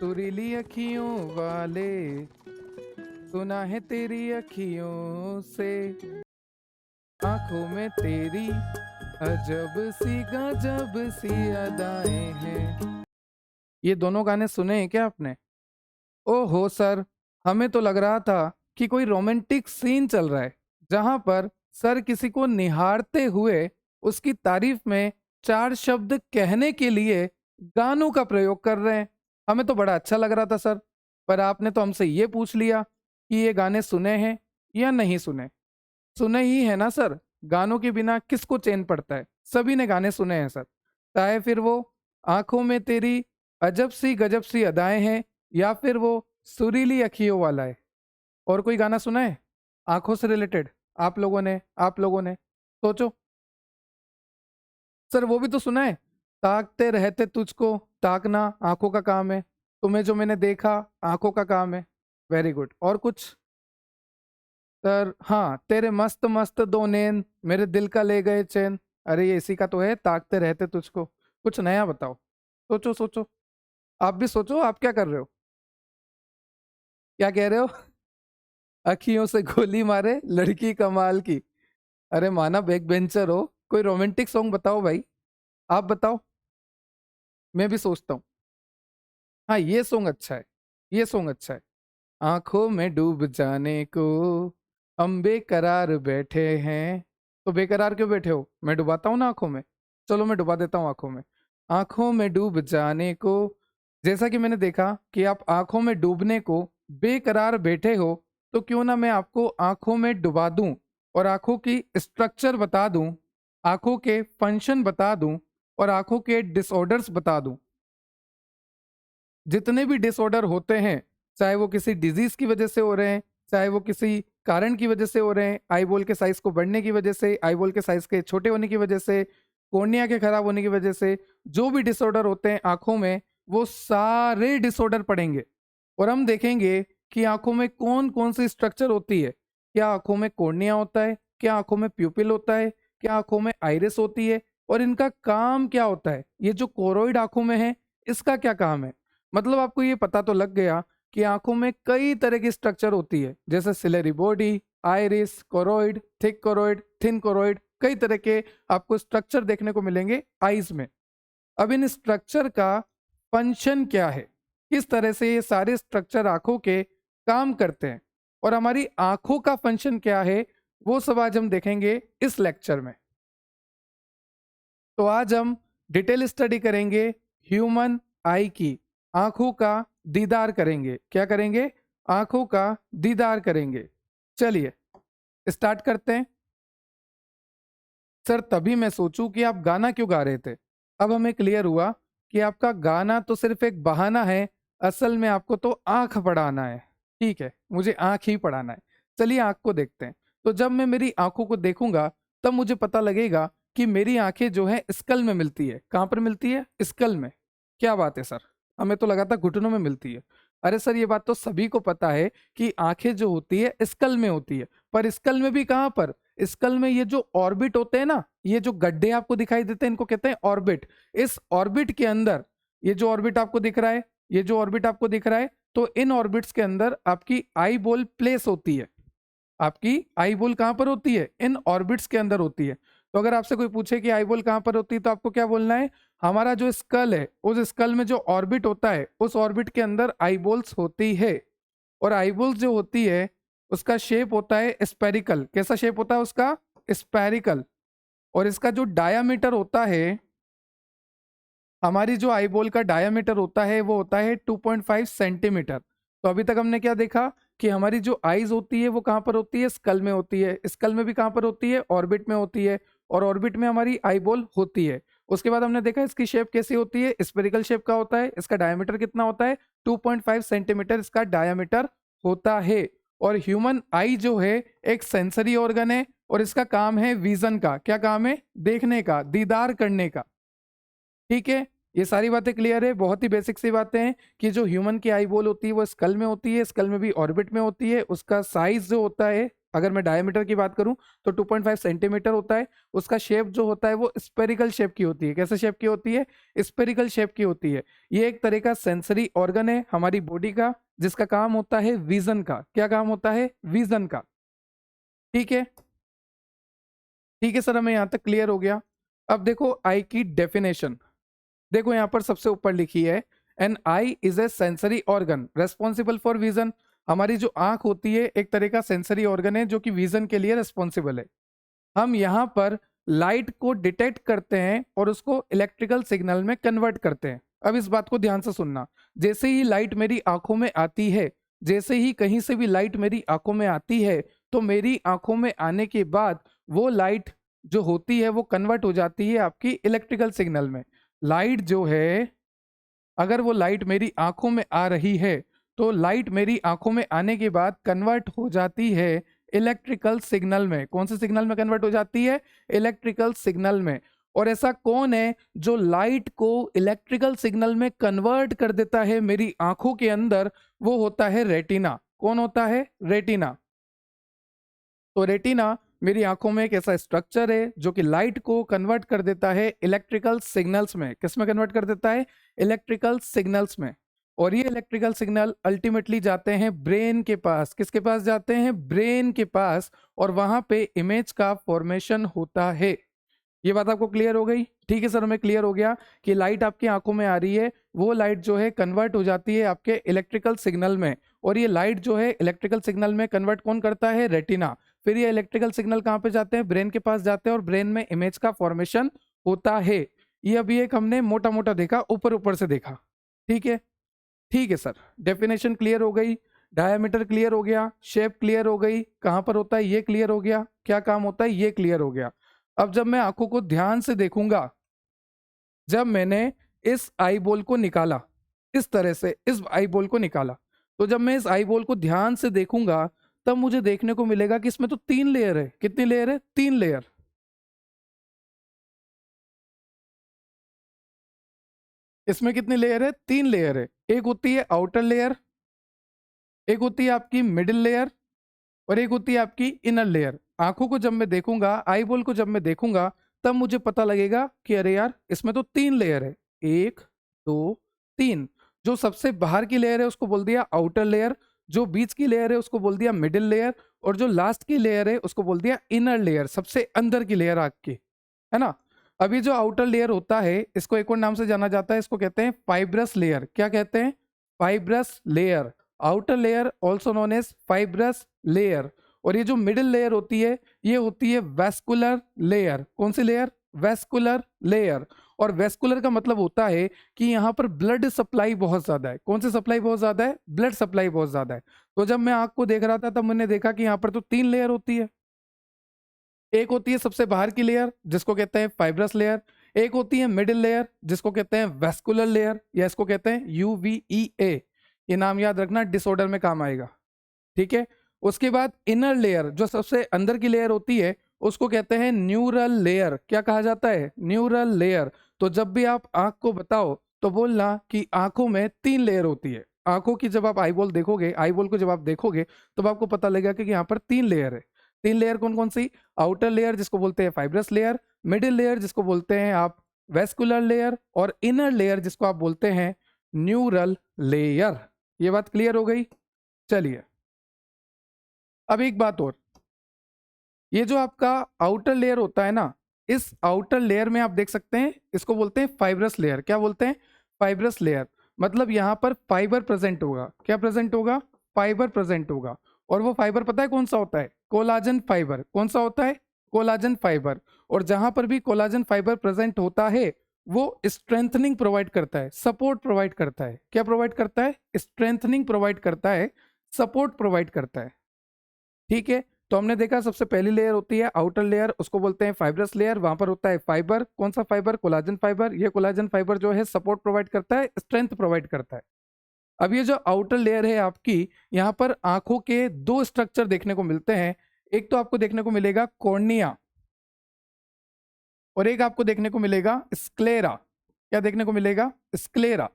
सुरीली अखियों वाले, सुना है तेरी अखियों से, आंखों में तेरी अजब सी गजब सी अदाएं हैं। ये दोनों गाने सुने हैं क्या आपने? ओहो सर, हमें तो लग रहा था कि कोई रोमांटिक सीन चल रहा है, जहां पर सर किसी को निहारते हुए उसकी तारीफ में चार शब्द कहने के लिए गानों का प्रयोग कर रहे हैं। हमें तो बड़ा अच्छा लग रहा था सर, पर आपने तो हमसे ये पूछ लिया कि ये गाने सुने हैं या नहीं सुने। सुने ही है ना सर, गानों के बिना किसको चैन पड़ता है, सभी ने गाने सुने हैं सर। चाहे फिर वो आंखों में तेरी अजब सी गजब सी अदाएं हैं, या फिर वो सुरीली अखियों वाला है। और कोई गाना सुना है आंखों से रिलेटेड? आप लोगों ने सोचो सर, वो भी तो सुना है। ताकते रहते तुझको, ताकना आंखों का काम है, तुम्हें जो मैंने देखा आंखों का काम है। Very good. और कुछ? सर हाँ, तेरे मस्त मस्त दो नैन मेरे दिल का ले गए चैन। अरे ये इसी का तो है, ताकते रहते तुझको। कुछ नया बताओ, सोचो सोचो। आप भी सोचो, आप क्या कर रहे हो? क्या कह रहे हो? अखियों से गोली मारे लड़की कमाल की। अरे माना बैक बेंचर हो, कोई रोमांटिक सॉन्ग बताओ भाई। आप बताओ, मैं भी सोचता हूँ। हाँ ये सॉन्ग अच्छा है, ये सॉन्ग अच्छा है। आंखों में डूब जाने को हम बेकरार बैठे हैं। तो बेकरार क्यों बैठे हो? मैं डुबाता हूँ ना आंखों में। चलो मैं डुबा देता हूँ आंखों में। आंखों में डूब जाने को, जैसा कि मैंने देखा कि आप आंखों में डूबने को बेकरार बैठे हो, तो क्यों ना मैं आपको आंखों में डुबा दूं और आंखों की स्ट्रक्चर बता दूं, आंखों के फंक्शन बता दूं और आंखों के डिसऑर्डर्स बता दूं। जितने भी डिसऑर्डर होते हैं, चाहे वो किसी डिजीज की वजह से हो रहे हैं, चाहे वो किसी कारण की वजह से हो रहे हैं, आई बॉल के साइज को बढ़ने की वजह से, आई बॉल के साइज के छोटे होने की वजह से, कॉर्निया के खराब होने की वजह से, जो भी डिसऑर्डर होते हैं आंखों में, वो सारे डिसऑर्डर पड़ेंगे। और हम देखेंगे कि आंखों में कौन कौन सी स्ट्रक्चर होती है। क्या आंखों में कॉर्निया होता है? क्या आंखों में प्यूपिल होता है? क्या आंखों में आइरिस होती है? और इनका काम क्या होता है? ये जो कोरोइड आंखों में है, इसका क्या काम है? मतलब आपको ये पता तो लग गया कि आंखों में कई तरह की स्ट्रक्चर होती है, जैसे ciliary body, iris, choroid, thick choroid, thin choroid, कई तरह के आपको स्ट्रक्चर देखने को मिलेंगे आईज में। अब इन स्ट्रक्चर का फंक्शन क्या है, किस तरह से ये सारे स्ट्रक्चर आंखों के काम करते हैं, और हमारी आंखों का फंक्शन क्या है, वो सब आज हम देखेंगे इस लेक्चर में। तो आज हम डिटेल स्टडी करेंगे ह्यूमन आई की। आंखों का दीदार करेंगे। क्या करेंगे? आंखों का दीदार करेंगे। चलिए स्टार्ट करते हैं। सर तभी मैं सोचूं कि आप गाना क्यों गा रहे थे। अब हमें क्लियर हुआ कि आपका गाना तो सिर्फ एक बहाना है, असल में आपको तो आंख पढ़ाना है। ठीक है, मुझे आंख ही पढ़ाना है। चलिए आंख को देखते हैं। तो जब मैं मेरी आंखों को देखूंगा, तब मुझे पता लगेगा कि मेरी आंखें जो है स्कल में मिलती है। कहाँ पर मिलती है? स्कल में। क्या बात है सर, हमें तो लगा था घुटनों में मिलती है। अरे सर ये बात तो सभी को पता है कि आंखें जो होती है स्कल में होती है, पर स्कल में भी कहाँ पर? स्कल में ये जो ऑर्बिट होते हैं ना, ये जो गड्ढे आपको दिखाई देते हैं, इनको कहते हैं ऑर्बिट। इस ऑर्बिट के अंदर, ये जो ऑर्बिट आपको दिख रहा है, ये जो ऑर्बिट आपको दिख रहा है, तो इन ऑर्बिट्स के अंदर आपकी आई बॉल प्लेस होती है। आपकी आई बॉल कहां पर होती है? इन ऑर्बिट्स के अंदर होती है। तो अगर आपसे कोई पूछे कि आई बॉल कहां पर होती है, तो आपको क्या बोलना है? हमारा जो स्कल है, उस स्कल में जो ऑर्बिट होता है, उस ऑर्बिट के अंदर आई बॉल्स होती है। और आई बॉल्स जो होती है, उसका शेप होता है स्पेरिकल। कैसा शेप होता है उसका? स्पेरिकल। और इसका जो डायामीटर होता है, हमारी जो आई बॉल का डायामीटर होता है, वो होता है 2.5 सेंटीमीटर। तो अभी तक हमने क्या देखा कि हमारी जो आईज होती है वो कहाँ पर होती है? स्कल में होती है। स्कल में भी कहाँ पर होती है? ऑर्बिट में होती है। और ऑर्बिट में हमारी आई बॉल होती है। उसके बाद हमने देखा इसकी शेप कैसी होती है, स्पेरिकल शेप का होता है। इसका डायमीटर कितना होता है? 2.5 सेंटीमीटर इसका डायमीटर होता है। और ह्यूमन आई जो है एक सेंसरी ऑर्गन है, और इसका काम है विजन का। क्या काम है? देखने का, दीदार करने का। ठीक है, ये सारी बातें क्लियर है। बहुत ही बेसिक सी बातें हैं कि जो ह्यूमन की आई बॉल होती है वो स्कल में होती है, स्कल में भी ऑर्बिट में होती है। उसका साइज जो होता है अगर मैं डायमीटर की बात करूं तो 2.5 सेंटीमीटर होता है। उसका शेप जो होता है वो स्पेरिकल शेप की होती है। कैसे शेप की होती है? स्पेरिकल शेप की होती है। ये एक तरह का सेंसरी ऑर्गन है हमारी बॉडी का, जिसका काम होता है विजन का। क्या काम होता है? विजन का। ठीक है, ठीक है सर, हमें यहाँ तक क्लियर हो गया। अब देखो आई की डेफिनेशन, देखो यहाँ पर सबसे ऊपर लिखी है, an eye is a sensory organ responsible for vision. हमारी जो आंख होती है एक तरह का सेंसरी ऑर्गन है जो कि विजन के लिए रेस्पॉन्सिबल है। हम यहाँ पर लाइट को डिटेक्ट करते हैं और उसको इलेक्ट्रिकल सिग्नल में कन्वर्ट करते हैं। अब इस बात को ध्यान से सुनना, जैसे ही लाइट मेरी आंखों में आती है, जैसे ही कहीं से भी लाइट मेरी आंखों में आती है, तो मेरी आंखों में आने के बाद वो लाइट जो होती है वो कन्वर्ट हो जाती है आपकी इलेक्ट्रिकल सिग्नल में। लाइट जो है, अगर वो लाइट मेरी आंखों में आ रही है तो लाइट मेरी आंखों में आने के बाद कन्वर्ट हो जाती है इलेक्ट्रिकल सिग्नल में। कौन से सिग्नल में कन्वर्ट हो जाती है? इलेक्ट्रिकल सिग्नल में। और ऐसा कौन है जो लाइट को इलेक्ट्रिकल सिग्नल में कन्वर्ट कर देता है मेरी आंखों के अंदर? वो होता है रेटिना। कौन होता है? रेटिना। तो रेटिना मेरी आंखों में एक ऐसा स्ट्रक्चर है जो कि लाइट को कन्वर्ट कर देता है इलेक्ट्रिकल सिग्नल्स में। किस में कन्वर्ट कर देता है? इलेक्ट्रिकल सिग्नल्स में। और ये इलेक्ट्रिकल सिग्नल अल्टीमेटली जाते हैं ब्रेन के पास। किसके पास जाते हैं? ब्रेन के पास। और वहां पे इमेज का फॉर्मेशन होता है। ये बात आपको क्लियर हो गई? ठीक है सर, हमें क्लियर हो गया कि लाइट आपकी आंखों में आ रही है, वो लाइट जो है कन्वर्ट हो जाती है आपके इलेक्ट्रिकल सिग्नल में। और ये लाइट जो है इलेक्ट्रिकल सिग्नल में कन्वर्ट कौन करता है? रेटिना। फिर ये इलेक्ट्रिकल सिग्नल कहाँ पे जाते हैं? ब्रेन के पास जाते हैं और ब्रेन में इमेज का फॉर्मेशन होता है। ये अभी एक हमने मोटा मोटा देखा, ऊपर ऊपर से देखा। ठीक है, ठीक है सर, डेफिनेशन क्लियर हो गई, डायमीटर क्लियर हो गया, शेप क्लियर हो गई, कहां पर होता है ये क्लियर हो गया, क्या काम होता है ये क्लियर हो गया। अब जब मैं आंखों को ध्यान से देखूंगा, जब मैंने इस आई बॉल को निकाला, इस तरह से इस आई बॉल को निकाला, तो जब मैं इस आई बॉल को ध्यान से देखूंगा तब मुझे देखने को मिलेगा कि इसमें तो 3 लेयर है। कितनी लेयर है? 3 लेयर। इसमें कितनी लेयर है? 3 लेयर है। एक होती है आउटर लेयर, एक होती है आपकी मिडिल लेयर, और एक होती है आपकी इनर लेयर। आंखों को जब मैं देखूंगा, आई बॉल को जब मैं देखूंगा, तब मुझे पता लगेगा कि अरे यार इसमें तो 3 लेयर है। 1, 2, 3। जो सबसे बाहर की लेयर है उसको बोल दिया आउटर लेयर, जो बीच की लेयर है उसको बोल दिया मिडिल लेयर, और जो लास्ट की लेयर है उसको बोल दिया इनर लेयर, सबसे अंदर की लेयर आंख की, है ना। अभी जो आउटर लेयर होता है इसको एक और नाम से जाना जाता है, इसको कहते हैं फाइब्रस लेयर। क्या कहते हैं? Fibrous layer. Outer layer also known as fibrous layer. और ये जो मिडिल लेयर होती है ये होती है वेस्कुलर लेयर। कौन सी लेयर? Vascular layer. और वेस्कुलर का मतलब होता है कि यहाँ पर ब्लड सप्लाई बहुत ज्यादा है। कौन सी सप्लाई बहुत ज्यादा है? ब्लड सप्लाई बहुत ज्यादा है। तो जब मैं आंख को देख रहा था तब मैंने देखा कि यहाँ पर तो 3 लेयर होती है। एक होती है सबसे बाहर की लेयर जिसको कहते हैं फाइब्रस लेयर, एक होती है मिडिल लेयर जिसको कहते हैं वेस्कुलर लेयर, या इसको कहते हैं UVEA। ये नाम याद रखना, डिसऑर्डर में काम आएगा। ठीक है, उसके बाद इनर लेयर जो सबसे अंदर की लेयर होती है उसको कहते हैं न्यूरल लेयर। क्या कहा जाता है? Neural layer. तो जब भी आप आंख को बताओ तो बोलना कि आंखों में 3 लेयर होती है। आंखों की जब आप आईबॉल देखोगे, आईबॉल को जब आप देखोगे तब आपको पता लगेगा कि यहाँ पर 3 लेयर है। 3 लेयर कौन कौन सी? आउटर लेयर जिसको बोलते हैं फाइब्रस लेयर, मिडिल लेयर जिसको बोलते हैं आप वेस्कुलर लेयर, और इनर लेयर जिसको आप बोलते हैं न्यूरल लेयर। ये बात क्लियर हो गई? चलिए, अब एक बात और, ये जो आपका आउटर लेयर होता है ना, इस आउटर लेयर में आप देख सकते हैं इसको बोलते हैं फाइब्रस लेयर। क्या बोलते हैं? Fibrous layer. मतलब यहाँ पर फाइबर प्रेजेंट होगा। क्या प्रेजेंट होगा? फाइबर प्रेजेंट होगा। और वो फाइबर पता है कौन सा होता है? Collagen fibre. कौन सा होता है? Collagen fibre. और जहां पर भी कोलाजन फाइबर प्रेजेंट होता है वो स्ट्रेंथनिंग प्रोवाइड करता है, सपोर्ट प्रोवाइड करता है। क्या प्रोवाइड करता है? स्ट्रेंथनिंग प्रोवाइड करता है, सपोर्ट प्रोवाइड करता है। ठीक है, तो हमने देखा सबसे पहली लेयर होती है आउटर लेयर, उसको बोलते हैं फाइब्रस लेयर। वहां पर होता है फाइबर। कौन सा फाइबर? Collagen fibre. ये कोलाजन फाइबर जो है सपोर्ट प्रोवाइड करता है, स्ट्रेंथ प्रोवाइड करता है। अब ये जो आउटर लेयर है आपकी, यहाँ पर आंखों के 2 स्ट्रक्चर देखने को मिलते हैं। एक तो आपको देखने को मिलेगा कॉर्निया, और एक आपको देखने को मिलेगा स्क्लेरा। क्या देखने को मिलेगा? स्क्लेरा।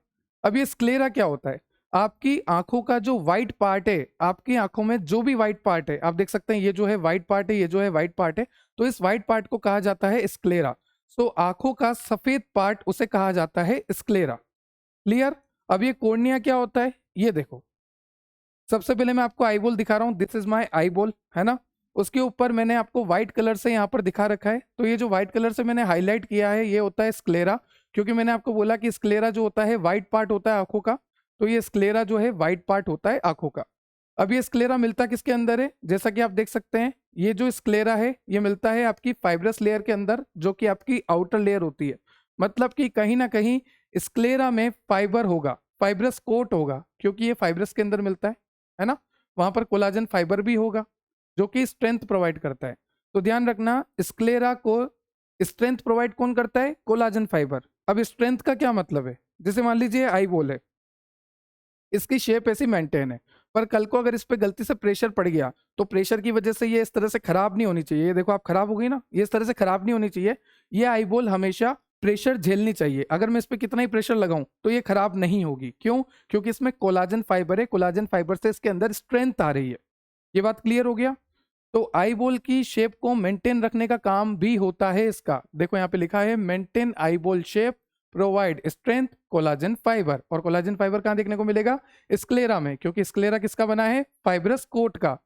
अब ये स्क्लेरा क्या होता है? आपकी आंखों का जो व्हाइट पार्ट है, आपकी आंखों में जो भी व्हाइट पार्ट है, आप देख सकते हैं ये जो है व्हाइट पार्ट है, ये जो है व्हाइट पार्ट है, तो इस व्हाइट पार्ट को कहा जाता है स्क्लेरा। सो आंखों का सफेद पार्ट उसे कहा जाता है स्क्लेरा। क्लियर? अब ये कॉर्निया क्या होता है ये देखो। सबसे पहले मैं आपको आई बॉल दिखा रहा हूँ, this is my eye ball, है ना। उसके ऊपर मैंने आपको व्हाइट कलर से यहाँ पर दिखा रखा है, तो ये जो व्हाइट कलर से मैंने हाईलाइट किया है ये होता है स्क्लेरा, क्योंकि मैंने आपको बोला कि स्क्लेरा जो होता है व्हाइट पार्ट होता है आंखों का, तो ये स्क्लेरा जो है व्हाइट पार्ट होता है आंखों का। अब ये स्क्लेरा मिलता किसके अंदर है, जैसा कि आप देख सकते हैं ये जो स्क्लेरा है ये मिलता है आपकी फाइब्रस लेयर के अंदर, जो कि आपकी आउटर लेयर होती है। मतलब कि कहीं ना कहीं स्क्लेरा में फाइबर होगा, फाइब्रस कोट होगा, क्योंकि ये फाइब्रस के अंदर मिलता है ना। वहां पर कोलाजन फाइबर भी होगा जो कि स्ट्रेंथ प्रोवाइड करता है। तो ध्यान रखना, स्क्लेरा को स्ट्रेंथ प्रोवाइड कौन करता है, कोलाजन फाइबर। अब स्ट्रेंथ का क्या मतलब है, जैसे मान लीजिए आई बॉल है, इसकी शेप ऐसी मेंटेन है, पर कल को अगर इस पे गलती से प्रेशर पड़ गया तो प्रेशर की वजह से ये इस तरह से खराब नहीं होनी चाहिए। ये देखो आप खराब हो गई ना, ये इस तरह से खराब नहीं होनी चाहिए। ये आई बॉल हमेशा प्रेशर झेलनी चाहिए, अगर मैं इस पे कितना ही प्रेशर लगाऊं तो ये खराब नहीं होगी। क्यों? क्योंकि इसमें कोलाजन फाइबर है, कोलाजन फाइबर से इसके अंदर स्ट्रेंथ आ रही है। ये बात क्लियर हो गया। तो आई बॉल की शेप को मेंटेन रखने का काम भी होता है इसका। देखो यहाँ पे लिखा है maintain eye ball shape, provide strength, collagen fibre. और कोलाजन फाइबर कहाँ देखने को मिलेगा, स्क्लेरा में, क्योंकि स्क्लेरा किसका बना है, फाइब्रस कोट का।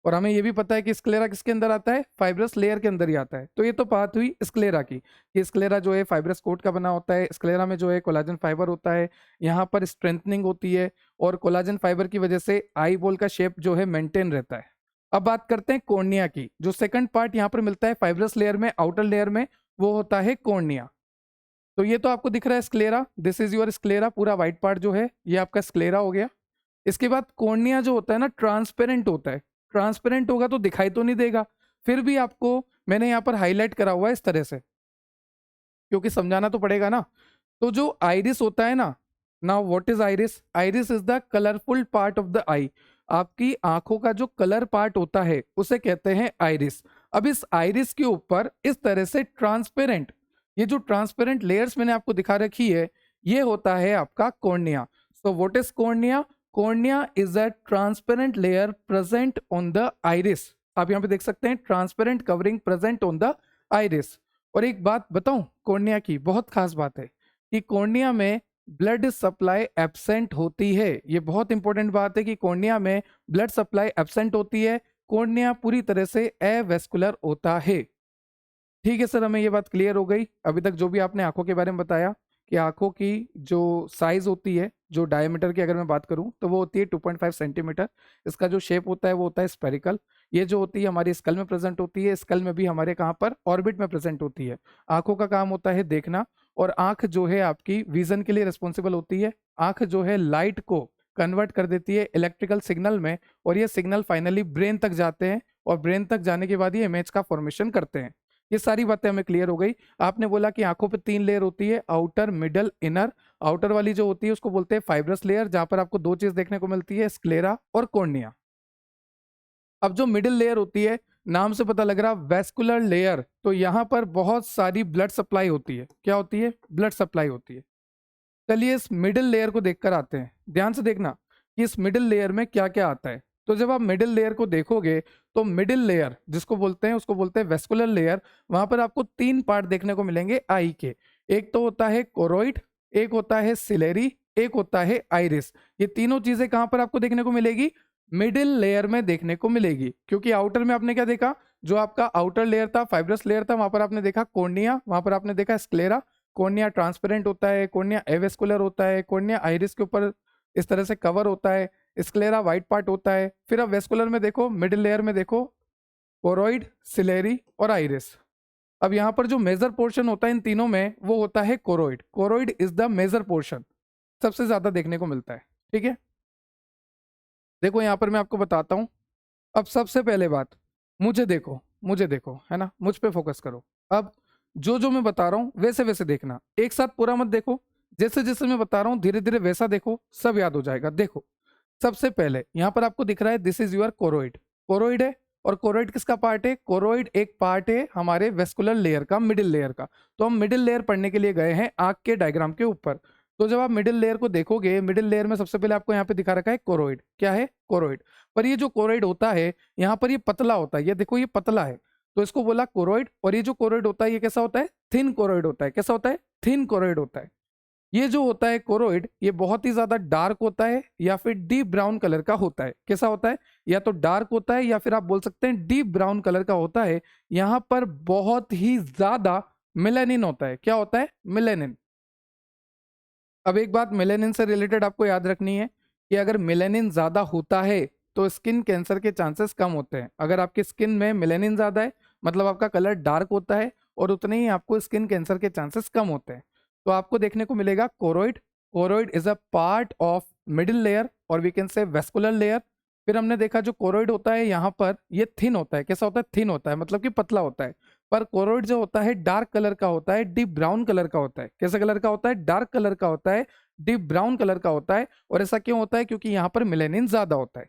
और हमें ये भी पता है कि स्क्लेरा किसके अंदर आता है, फाइब्रस लेयर के अंदर ही आता है। तो ये तो बात हुई स्क्लेरा की, कि स्क्लेरा जो है फाइब्रस कोट का बना होता है, स्क्लेरा में जो है कोलाजन फाइबर होता है, यहाँ पर स्ट्रेंथनिंग होती है, और कोलाजन फाइबर की वजह से आई बॉल का शेप जो है मेंटेन रहता है। अब बात करते हैं कॉर्निया की। जो सेकंड पार्ट यहाँ पर मिलता है फाइब्रस लेयर में, आउटर लेयर में, वो होता है कॉर्निया। तो ये तो आपको दिख रहा है sclera, this is your sclera, पूरा व्हाइट पार्ट जो है ये आपका स्क्लेरा हो गया। इसके बाद कॉर्निया जो होता है ना, ट्रांसपेरेंट होता है। ट्रांसपेरेंट होगा तो दिखाई तो नहीं देगा, फिर भी आपको मैंने यहाँ पर हाईलाइट करा हुआ है इस तरह से, क्योंकि समझाना तो पड़ेगा ना। तो जो आइरिस होता है ना, now what is iris, iris is the colourful part of the eye. आपकी आंखों का जो कलर पार्ट होता है उसे कहते हैं आइरिस। अब इस आइरिस के ऊपर इस तरह से ट्रांसपेरेंट, ये जो ट्रांसपेरेंट लेयर्स मैंने आपको दिखा रखी है, ये होता है आपका cornea. So what is cornea, cornea is a transparent layer present on the iris. आप यहाँ पे देख सकते हैं transparent covering present on the iris. और एक बात बताऊं कॉर्निया की, बहुत खास बात है कि कॉर्निया में ब्लड सप्लाई एब्सेंट होती है। ये बहुत इंपॉर्टेंट बात है कि कॉर्निया में ब्लड सप्लाई एब्सेंट होती है, कॉर्निया पूरी तरह से एवेस्कुलर होता है। ठीक है सर, हमें ये बात क्लियर हो गई। अभी तक जो भी आपने आंखों के बारे में बताया कि आंखों की जो साइज होती है, जो डायमीटर की अगर मैं बात करूं तो वो होती है 2.5 सेंटीमीटर। इसका जो शेप होता है वो होता है स्पेरिकल। ये जो होती है हमारी स्कल में प्रेजेंट होती है, स्कल में भी हमारे कहाँ पर, ऑर्बिट में प्रेजेंट होती है। आंखों का काम होता है देखना, और आंख जो है आपकी विजन के लिए रिस्पॉन्सिबल होती है। आंख जो है लाइट को कन्वर्ट कर देती है इलेक्ट्रिकल सिग्नल में, और ये सिग्नल फाइनली ब्रेन तक जाते हैं, और ब्रेन तक जाने के बाद ये इमेज का फॉर्मेशन करते हैं। ये सारी बातें हमें क्लियर हो गई। आपने बोला कि आंखों पे 3 लेयर होती है, आउटर, मिडल, इनर। आउटर वाली जो होती है उसको बोलते हैं फाइब्रस लेयर, जहां पर आपको 2 चीज देखने को मिलती है, स्क्लेरा और कॉर्निया। अब जो मिडिल लेयर होती है, नाम से पता लग रहा वेस्कुलर लेयर, तो यहाँ पर बहुत सारी ब्लड सप्लाई होती है। क्या होती है? ब्लड सप्लाई होती है। चलिए इस मिडिल लेयर को देखकर आते हैं। ध्यान से देखना कि इस मिडिल लेयर में क्या क्या आता है। तो जब आप मिडिल लेयर को देखोगे तो मिडिल लेयर जिसको बोलते हैं उसको बोलते हैं वेस्कुलर लेयर। वहां पर आपको 3 पार्ट देखने को मिलेंगे आई के। एक तो होता है कोरोइड, एक होता है सिलेरी, एक होता है आइरिस। ये तीनों चीजें कहां पर आपको देखने को मिलेगी? मिडिल लेयर में देखने को मिलेगी। क्योंकि आउटर में आपने क्या देखा, जो आपका आउटर लेयर था, फाइब्रस लेयर था, वहां पर आपने देखा कॉर्निया, वहां पर आपने देखा स्क्लेरा। कॉर्निया ट्रांसपेरेंट होता है, कॉर्निया एवेस्कुलर होता है, कॉर्निया आइरिस के ऊपर इस तरह से कवर होता है, स्क्लेरा व्हाइट पार्ट होता है। फिर अब वेस्कुलर में देखो, मिडिल लेयर में देखो, कोरोइड, सिलेरी और आइरिस। अब यहाँ पर जो मेजर पोर्शन होता है इन तीनों में वो होता है choroid. Choroid is the major portion, सबसे ज्यादा देखने को मिलता है। ठीक है, देखो यहाँ पर मैं आपको बताता हूँ। अब सबसे पहले बात, मुझे देखो, मुझे देखो, है ना, मुझ पे फोकस करो। अब जो जो मैं बता रहा हूँ वैसे वैसे देखना, एक साथ पूरा मत देखो। जैसे जैसे मैं बता रहा हूँ धीरे धीरे वैसा देखो, सब याद हो जाएगा। देखो सबसे पहले यहाँ पर आपको दिख रहा है this is your choroid. Choroid है, और कोरोइड किसका पार्ट है? कोरोइड एक पार्ट है हमारे वेस्कुलर लेयर का, मिडिल लेयर का। तो हम मिडिल लेयर पढ़ने के लिए गए हैं आंख के डायग्राम के ऊपर। तो जब आप मिडिल लेयर को देखोगे, मिडिल लेयर में सबसे पहले आपको यहाँ पे दिखा रखा है कोरोइड। क्या है? कोरोइड। पर ये जो कोरोइड होता है यहाँ पर ये पतला होता है, ये देखो ये पतला है, तो इसको बोला कोरोइड। और ये जो कोरोइड होता है ये कैसा होता है? थिन कोरोइड होता है। कैसा होता है? थिन कोरोइड होता है। ये जो होता है कोरोइड, ये बहुत ही ज्यादा डार्क होता है या फिर डीप ब्राउन कलर का होता है। कैसा होता है? या तो डार्क होता है या फिर आप बोल सकते हैं डीप ब्राउन कलर का होता है। यहाँ पर बहुत ही ज्यादा मेलानिन होता है। क्या होता है? मेलानिन। अब एक बात मेलानिन से रिलेटेड आपको याद रखनी है कि अगर मेलानिन ज्यादा होता है तो स्किन कैंसर के चांसेस कम होते हैं। अगर आपकी स्किन में मेलानिन ज्यादा है मतलब आपका कलर डार्क होता है और उतने ही आपको स्किन कैंसर के चांसेस कम होते हैं। तो आपको देखने को मिलेगा choroid. Choroid is a part of middle layer और we can say vascular layer. फिर हमने देखा जो कोरोइड होता है यहाँ पर ये थिन होता है। कैसा होता है? थिन होता है, मतलब कि पतला होता है। पर कोरोइड जो होता है डार्क कलर का होता है, डीप ब्राउन कलर का होता है। कैसे कलर का होता है? डार्क कलर का होता है, डीप ब्राउन कलर का होता है। और ऐसा क्यों होता है? क्योंकि यहाँ पर मेलेनिन ज्यादा होता है।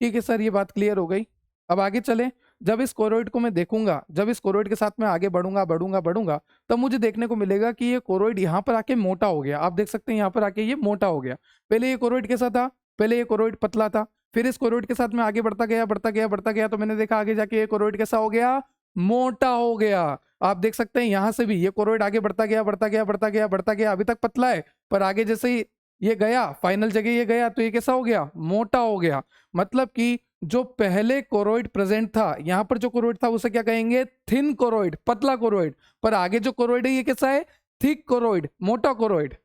ठीक है सर, ये बात क्लियर हो गई। अब आगे चले। जब इस कोरोइड को मैं देखूंगा, जब इस कोरोइड के साथ मैं आगे बढ़ूंगा बढ़ूंगा बढ़ूंगा, तब मुझे देखने को मिलेगा कि ये कोरोइड यहाँ पर आके मोटा हो गया। आप देख सकते हैं यहाँ पर आके ये मोटा हो गया। पहले ये कोरोइड कैसा था? पहले ये कोरोइड पतला था। फिर इस कोरोइड के साथ मैं आगे बढ़ता गया बढ़ता गया बढ़ता गया, तो मैंने देखा आगे जाके ये कोरोइड कैसा हो गया? मोटा हो गया। आप देख सकते हैं यहां से भी ये कोरोइड आगे बढ़ता गया बढ़ता गया बढ़ता गया बढ़ता गया, अभी तक पतला है, पर आगे जैसे ही ये गया फाइनल जगह ये गया तो ये कैसा हो गया? मोटा हो गया। मतलब कि जो पहले कोरोइड प्रेजेंट था, यहां पर जो कोरोइड था उसे क्या कहेंगे? थिन कोरोइड, पतला कोरोइड। पर आगे जो कोरोइड है ये कैसा है? थिक कोरोइड, मोटा कोरोइड।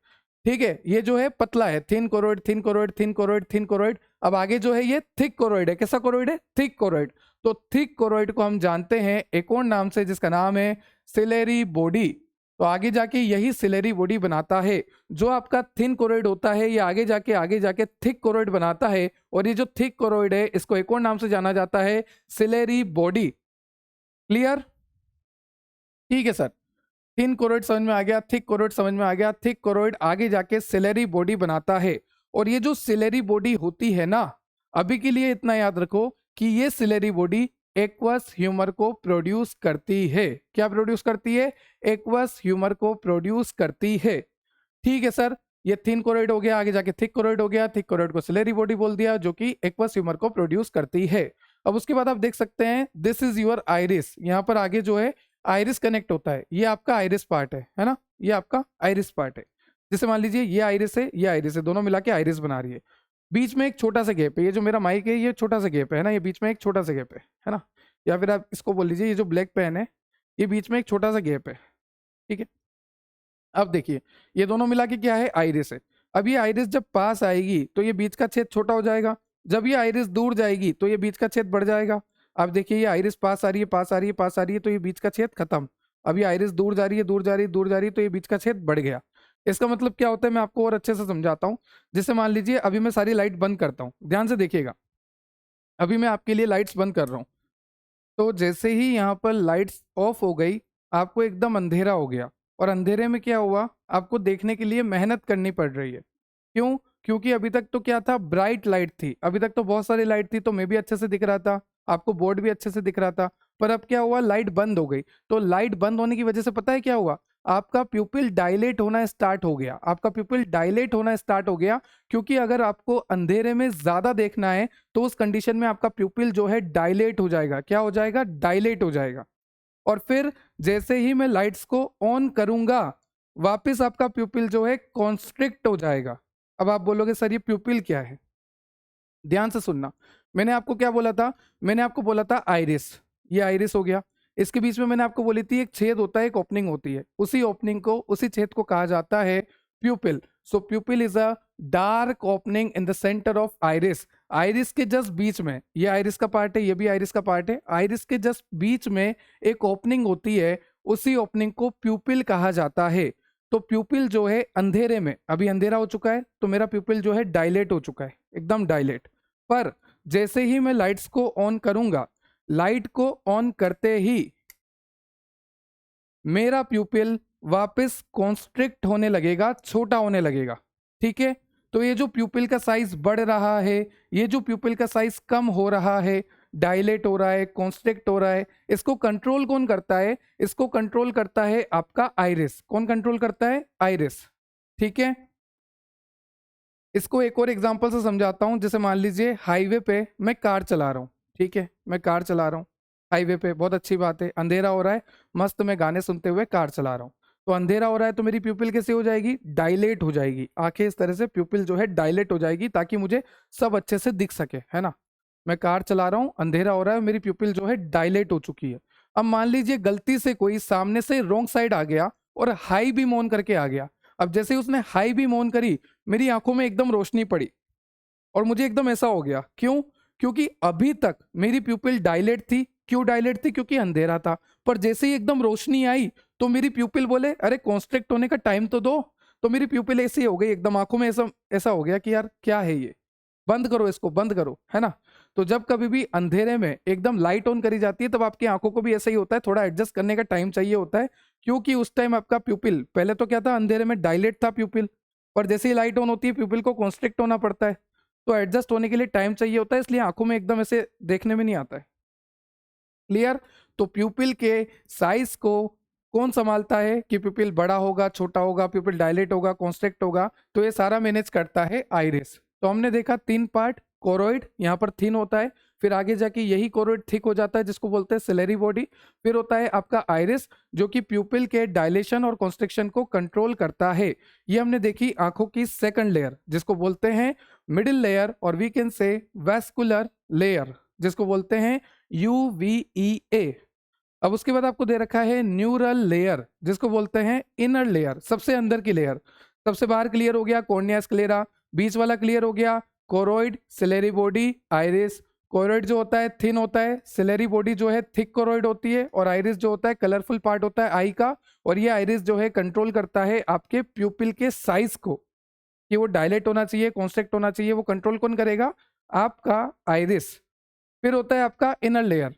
ठीक है, ये जो है पतला है, thin choroid thin choroid thin choroid thin choroid. अब आगे जो है ये थिक कोरोइड है। कैसा कोरोइड है? Thick choroid. तो थिक कोरोइड को हम जानते हैं एक और नाम से जिसका नाम है सिलेरी बॉडी। तो आगे जाके यही सिलेरी बॉडी बनाता है। जो आपका थिन कोरोइड होता है ये आगे जाके थिक कोरोइड बनाता है। और ये जो थिक कोरोइड है इसको एक और नाम से जाना जाता है सिलेरी बॉडी। क्लियर? ठीक है सर। थिन कोरोइड समझ में आ गया, थिक कोरोइड समझ में आ गया। थिक कोरोइड आगे जाके सिलेरी बॉडी बनाता है। और ये जो सिलेरी बॉडी होती है ना, अभी के लिए इतना याद रखो कि ये सिलेरी बॉडी एक्वस ह्यूमर को प्रोड्यूस करती है। क्या प्रोड्यूस करती है? एक्वस ह्यूमर को प्रोड्यूस करती है। ठीक है सर, ये थिन कोरोइड हो गया, आगे जाके थिक कोरोइड हो गया। थिक कोरोइड को सिलेरी बॉडी बोल दिया जो कि एक्वस ह्यूमर को प्रोड्यूस करती है। अब उसके बाद आप देख सकते हैं दिस इज योर आइरिस। यहाँ पर आगे जो है आइरिस कनेक्ट होता है, ये आपका आइरिस पार्ट है ना? ये आपका आइरिस पार्ट है। जैसे मान लीजिए ये आइरिस है, ये आइरिस है, दोनों मिला के आइरिस बना रही है। बीच में एक छोटा सा गैप है, ये जो मेरा माइक है ये छोटा सा गैप है ना, ये बीच में एक छोटा सा गैप है ना? या फिर आप इसको बोल लीजिए ये जो ब्लैक पेन है ये बीच में एक छोटा सा गैप है। ठीक है, अब देखिए ये दोनों मिला के क्या है? आइरिस है। अब ये आइरिस जब पास आएगी तो ये बीच का छेद छोटा हो जाएगा। जब ये आइरिस दूर जाएगी तो ये बीच का छेद बढ़ जाएगा। अब देखिए ये आइरिस पास आ रही है पास आ रही है पास आ रही है, तो ये बीच का छेद खत्म। अब ये आइरिस दूर जा रही है दूर जा रही है दूर जा रही है, तो ये बीच का छेद बढ़ गया। इसका मतलब क्या होता है मैं आपको और अच्छे से समझाता हूँ। जैसे मान लीजिए अभी मैं सारी लाइट बंद करता हूँ, ध्यान से देखिएगा। अभी मैं आपके लिए लाइट्स बंद कर रहा हूँ, तो जैसे ही यहाँ पर लाइट्स ऑफ हो गई आपको एकदम अंधेरा हो गया। और अंधेरे में क्या हुआ? आपको देखने के लिए मेहनत करनी पड़ रही है। क्यों? क्योंकि अभी तक तो क्या था? ब्राइट लाइट थी, अभी तक तो बहुत सारी लाइट थी, तो मैं भी अच्छे से दिख रहा था, आपको बोर्ड भी अच्छे से दिख रहा था। पर अब क्या हुआ? लाइट बंद हो गई। तो लाइट बंद होने की वजह से पता है क्या हुआ? आपका प्यूपिल डायलेट होना स्टार्ट हो गया। आपका प्यूपिल डायलेट होना स्टार्ट हो गया, क्योंकि अगर आपको अंधेरे में ज्यादा देखना है तो उस कंडीशन में आपका प्यूपिल जो है डायलेट हो जाएगा। क्या हो जाएगा? डायलेट हो जाएगा। और फिर जैसे ही मैं लाइट्स को ऑन करूंगा वापस आपका प्यूपिल जो है कॉन्स्ट्रिक्ट हो जाएगा। अब आप बोलोगे सर ये प्यूपिल क्या है? ध्यान से सुनना। मैंने आपको क्या बोला था? मैंने आपको बोला था आइरिस। ये आइरिस हो गया। इसके बीच में मैंने आपको बोली थी एक छेद होता है, एक ओपनिंग होती है। उसी ओपनिंग को, उसी छेद को कहा जाता है प्यूपिल। सो प्यूपिल is a dark opening in the centre of iris. Iris के जस्ट बीच में, ये आइरिस का पार्ट है, ये भी आइरिस का पार्ट है, आइरिस के जस्ट बीच में एक ओपनिंग होती है, उसी ओपनिंग को प्यूपिल कहा जाता है। तो प्यूपिल जो है अंधेरे में, अभी अंधेरा हो चुका है तो मेरा प्यूपिल जो है डायलेट हो चुका है, एकदम डायलेट। पर जैसे ही मैं लाइट्स को ऑन करूंगा, लाइट को ऑन करते ही मेरा प्यूपिल वापस कॉन्स्ट्रिक्ट होने लगेगा, छोटा होने लगेगा। ठीक है, तो ये जो प्यूपिल का साइज बढ़ रहा है, ये जो प्यूपिल का साइज कम हो रहा है, डायलेट हो रहा है, कॉन्स्ट्रिक्ट हो रहा है, इसको कंट्रोल कौन करता है? इसको कंट्रोल करता है आपका आइरिस। कौन कंट्रोल करता है? आइरिस। ठीक है, इसको एक और एग्जांपल से समझाता हूँ। जैसे मान लीजिए हाईवे पे मैं कार चला रहा हूँ, ठीक है, मैं कार चला रहा हूँ हाईवे पे, बहुत अच्छी बात है, अंधेरा हो रहा है, मस्त मैं गाने सुनते हुए कार चला रहा हूँ। तो अंधेरा हो रहा है तो मेरी प्यूपिल कैसे हो जाएगी, डायलेट हो जाएगी, आंखें इस तरह से प्यूपिल जो है डायलेट हो जाएगी ताकि मुझे सब अच्छे से दिख सके, है ना। मैं कार चला रहा हूँ, अंधेरा हो रहा है, मेरी प्यूपिल जो है डायलेट हो चुकी है। अब मान लीजिए गलती से कोई सामने से रॉन्ग साइड आ गया और हाई बीम ऑन करके आ गया। अब जैसे ही उसने हाई बीम ऑन करी, मेरी आंखों में एकदम रोशनी पड़ी और मुझे एकदम ऐसा हो गया, क्यों? क्योंकि अभी तक मेरी प्यूपिल डायलेट थी। क्यों डायलेट थी? क्योंकि अंधेरा था। पर जैसे ही एकदम रोशनी आई तो मेरी प्यूपिल बोले अरे कॉन्स्ट्रिक्ट होने का टाइम तो दो। तो मेरी प्यूपिल ऐसी हो गई, एकदम आंखों में ऐसा ऐसा हो गया कि यार क्या है ये, बंद करो इसको, बंद करो, है ना। तो जब कभी भी अंधेरे में एकदम लाइट ऑन करी जाती है तब आपकी आंखों को भी ऐसा ही होता है, थोड़ा एडजस्ट करने का टाइम चाहिए होता है। क्योंकि उस टाइम आपका प्यूपिल पहले तो क्या था, अंधेरे में डायलेट था प्यूपिल, पर जैसे ही लाइट ऑन होती है प्यूपिल को कॉन्स्ट्रिक्ट होना पड़ता है। तो एडजस्ट होने के लिए टाइम चाहिए होता है, इसलिए आंखों में एकदम ऐसे देखने में नहीं आता है। क्लियर? तो प्यूपिल के साइज को कौन संभालता है कि प्यूपिल बड़ा होगा, छोटा होगा, प्यूपिल डायलेट होगा, कॉन्स्ट्रिक्ट होगा, तो ये सारा मैनेज करता है आइरिस। तो हमने देखा 3 पार्ट, कोरोइड यहाँ पर थिन होता है, फिर आगे जाके यही कोरोइड थिक हो जाता है जिसको बोलते हैं सिलेरी बॉडी, फिर होता है आपका आइरिस जो कि प्यूपिल के डायलेशन और कॉन्स्ट्रिक्शन को कंट्रोल करता है। ये हमने देखी आंखों की सेकंड लेयर जिसको बोलते हैं मिडिल लेयर, और we can say vascular layer जिसको बोलते हैं UVEA। अब उसके बाद आपको दे रखा है न्यूरल लेयर जिसको बोलते हैं इनर लेयर, सबसे अंदर की लेयर। सबसे बाहर क्लियर हो गया कॉर्निया स्क्लेरा, बीच वाला क्लियर हो गया choroid, ciliary body, iris. Choroid जो होता है थिन होता है, सिलेरी बॉडी जो है थिक कोरोइड होती है, और आइरिस जो होता है कलरफुल पार्ट होता है आई का। और ये आइरिस जो है कंट्रोल करता है आपके प्यूपिल के साइज को, कि वो डायलेट होना चाहिए, कॉन्स्ट्रिक्ट होना चाहिए, वो कंट्रोल कौन करेगा? आपका आइरिस। फिर होता है आपका इनर लेयर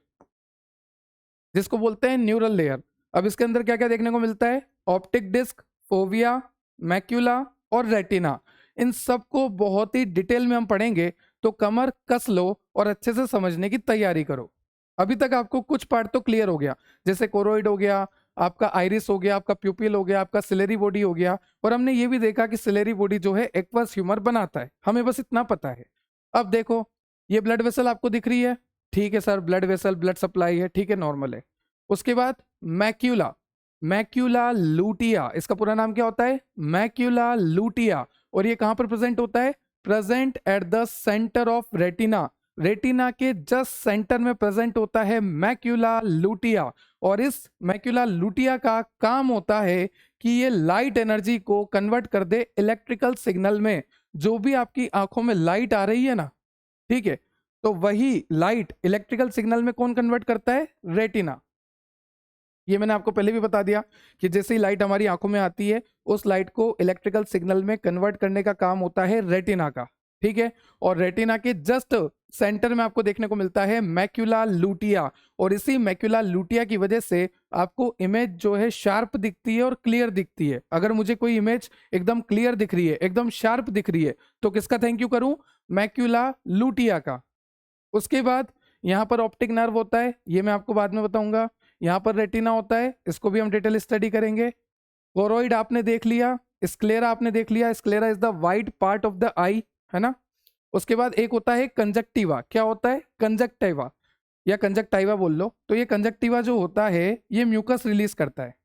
जिसको बोलते हैं न्यूरल लेयर। अब इसके अंदर क्या क्या देखने को मिलता है? ऑप्टिक डिस्क, फोविया, मैक्यूला और रेटिना। इन सबको बहुत ही डिटेल में हम पढ़ेंगे, तो कमर कस लो और अच्छे से समझने की तैयारी करो। अभी तक आपको कुछ पार्ट तो क्लियर हो गया, जैसे कोरोइड हो गया, आपका आइरिस हो गया, आपका प्यूपिल हो गया, आपका सिलेरी बॉडी हो गया, और हमने ये भी देखा कि सिलेरी बॉडी जो है एक्वस ह्यूमर बनाता है, हमें बस इतना पता है। अब देखो ये ब्लड वेसल आपको दिख रही है, ठीक है sir, blood vessel, blood supply है, ठीक है, नॉर्मल है। उसके बाद मैक्यूला, मैक्यूला लूटिया, इसका पूरा नाम क्या होता है? मैक्यूला लूटिया। और ये कहां पर प्रेजेंट होता है? Present at the centre of retina, retina के जस्ट सेंटर में प्रेजेंट होता है मैक्यूला लूटिया। और इस मैक्यूला लूटिया का काम होता है कि ये लाइट एनर्जी को कन्वर्ट कर दे इलेक्ट्रिकल सिग्नल में। जो भी आपकी आंखों में लाइट आ रही है ना, ठीक है, तो वही लाइट इलेक्ट्रिकल सिग्नल में कौन कन्वर्ट करता है? रेटिना। ये मैंने आपको पहले भी बता दिया कि जैसे ही लाइट हमारी आंखों में आती है, उस लाइट को इलेक्ट्रिकल सिग्नल में कन्वर्ट करने का काम होता है रेटिना का, ठीक है। और रेटिना के जस्ट सेंटर में आपको देखने को मिलता है मैक्यूला लूटिया, और इसी मैक्यूला लूटिया की वजह से आपको इमेज जो है शार्प दिखती है और क्लियर दिखती है। अगर मुझे कोई इमेज एकदम क्लियर दिख रही है, एकदम शार्प दिख रही है, तो किसका थैंक यू करूं? मैक्यूला लूटिया का। उसके बाद यहाँ पर ऑप्टिक नर्व होता है, ये मैं आपको बाद में बताऊंगा। यहाँ पर रेटिना होता है, इसको भी हम डिटेल स्टडी करेंगे। कोरोइड आपने देख लिया, स्क्लेरा आपने देख लिया, sclera is the white part of the eye, है ना। उसके बाद एक होता है कंजक्टिवा, क्या होता है? कंजक्टिवा या कंजक्टाइवा बोल लो। तो ये कंजक्टिवा जो होता है ये म्यूकस रिलीज करता है।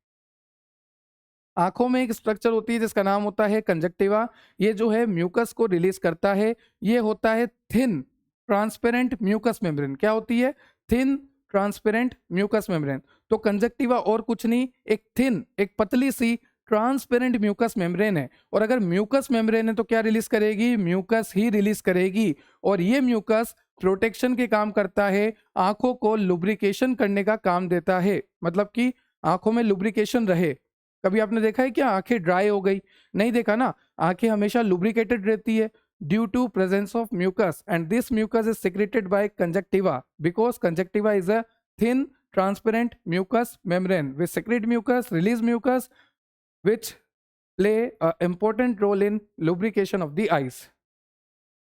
आंखों में एक स्ट्रक्चर होती है जिसका नाम होता है कंजक्टिवा, ये जो है म्यूकस को रिलीज करता है। ये होता है थिन ट्रांसपेरेंट म्यूकस मेम्ब्रेन। क्या होती है? Thin transparent mucus membrane. तो कंजक्टिवा और कुछ नहीं, एक थिन, एक पतली सी ट्रांसपेरेंट म्यूकस मेम्ब्रेन है। और अगर म्यूकस मेम्ब्रेन है तो क्या रिलीज करेगी? म्यूकस ही रिलीज करेगी। और ये म्यूकस प्रोटेक्शन के काम करता है, आंखों को लुब्रिकेशन करने का काम देता है, मतलब कि आंखों में लुब्रिकेशन रहे। कभी आपने देखा है क्या आंखें ड्राई हो गई? नहीं देखा ना, आंखें हमेशा लुब्रिकेटेड रहती है due to presence of mucus, and this mucus is secreted by conjunctiva because conjunctiva is a thin transparent mucous membrane which secrete mucus, release mucus, which play a important role in lubrication of the eyes.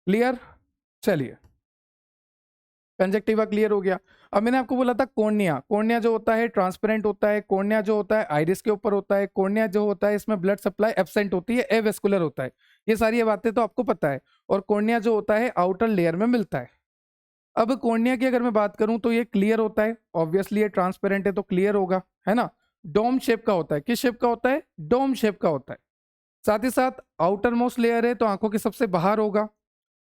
Clear? चलिए, conjunctiva clear हो गया। अब मैंने आपको बोला था cornea, cornea जो होता है ट्रांसपेरेंट होता है, कॉर्निया जो होता है आइरिस के ऊपर होता है, कॉर्निया जो होता है इसमें ब्लड सप्लाई एब्सेंट होती है, एवेस्कुलर होता है। ये सारी बातें तो आपको पता है। और कॉर्निया जो होता है आउटर लेयर में मिलता है। अब कॉर्निया की अगर मैं बात करूं तो ये क्लियर होता है, ऑब्वियसली ये ट्रांसपेरेंट है तो क्लियर होगा, है ना। डोम शेप का होता है, किस शेप का होता है, डोम शेप का होता है। साथ ही साथ आउटर मोस्ट लेयर है तो आंखों के सबसे बाहर होगा,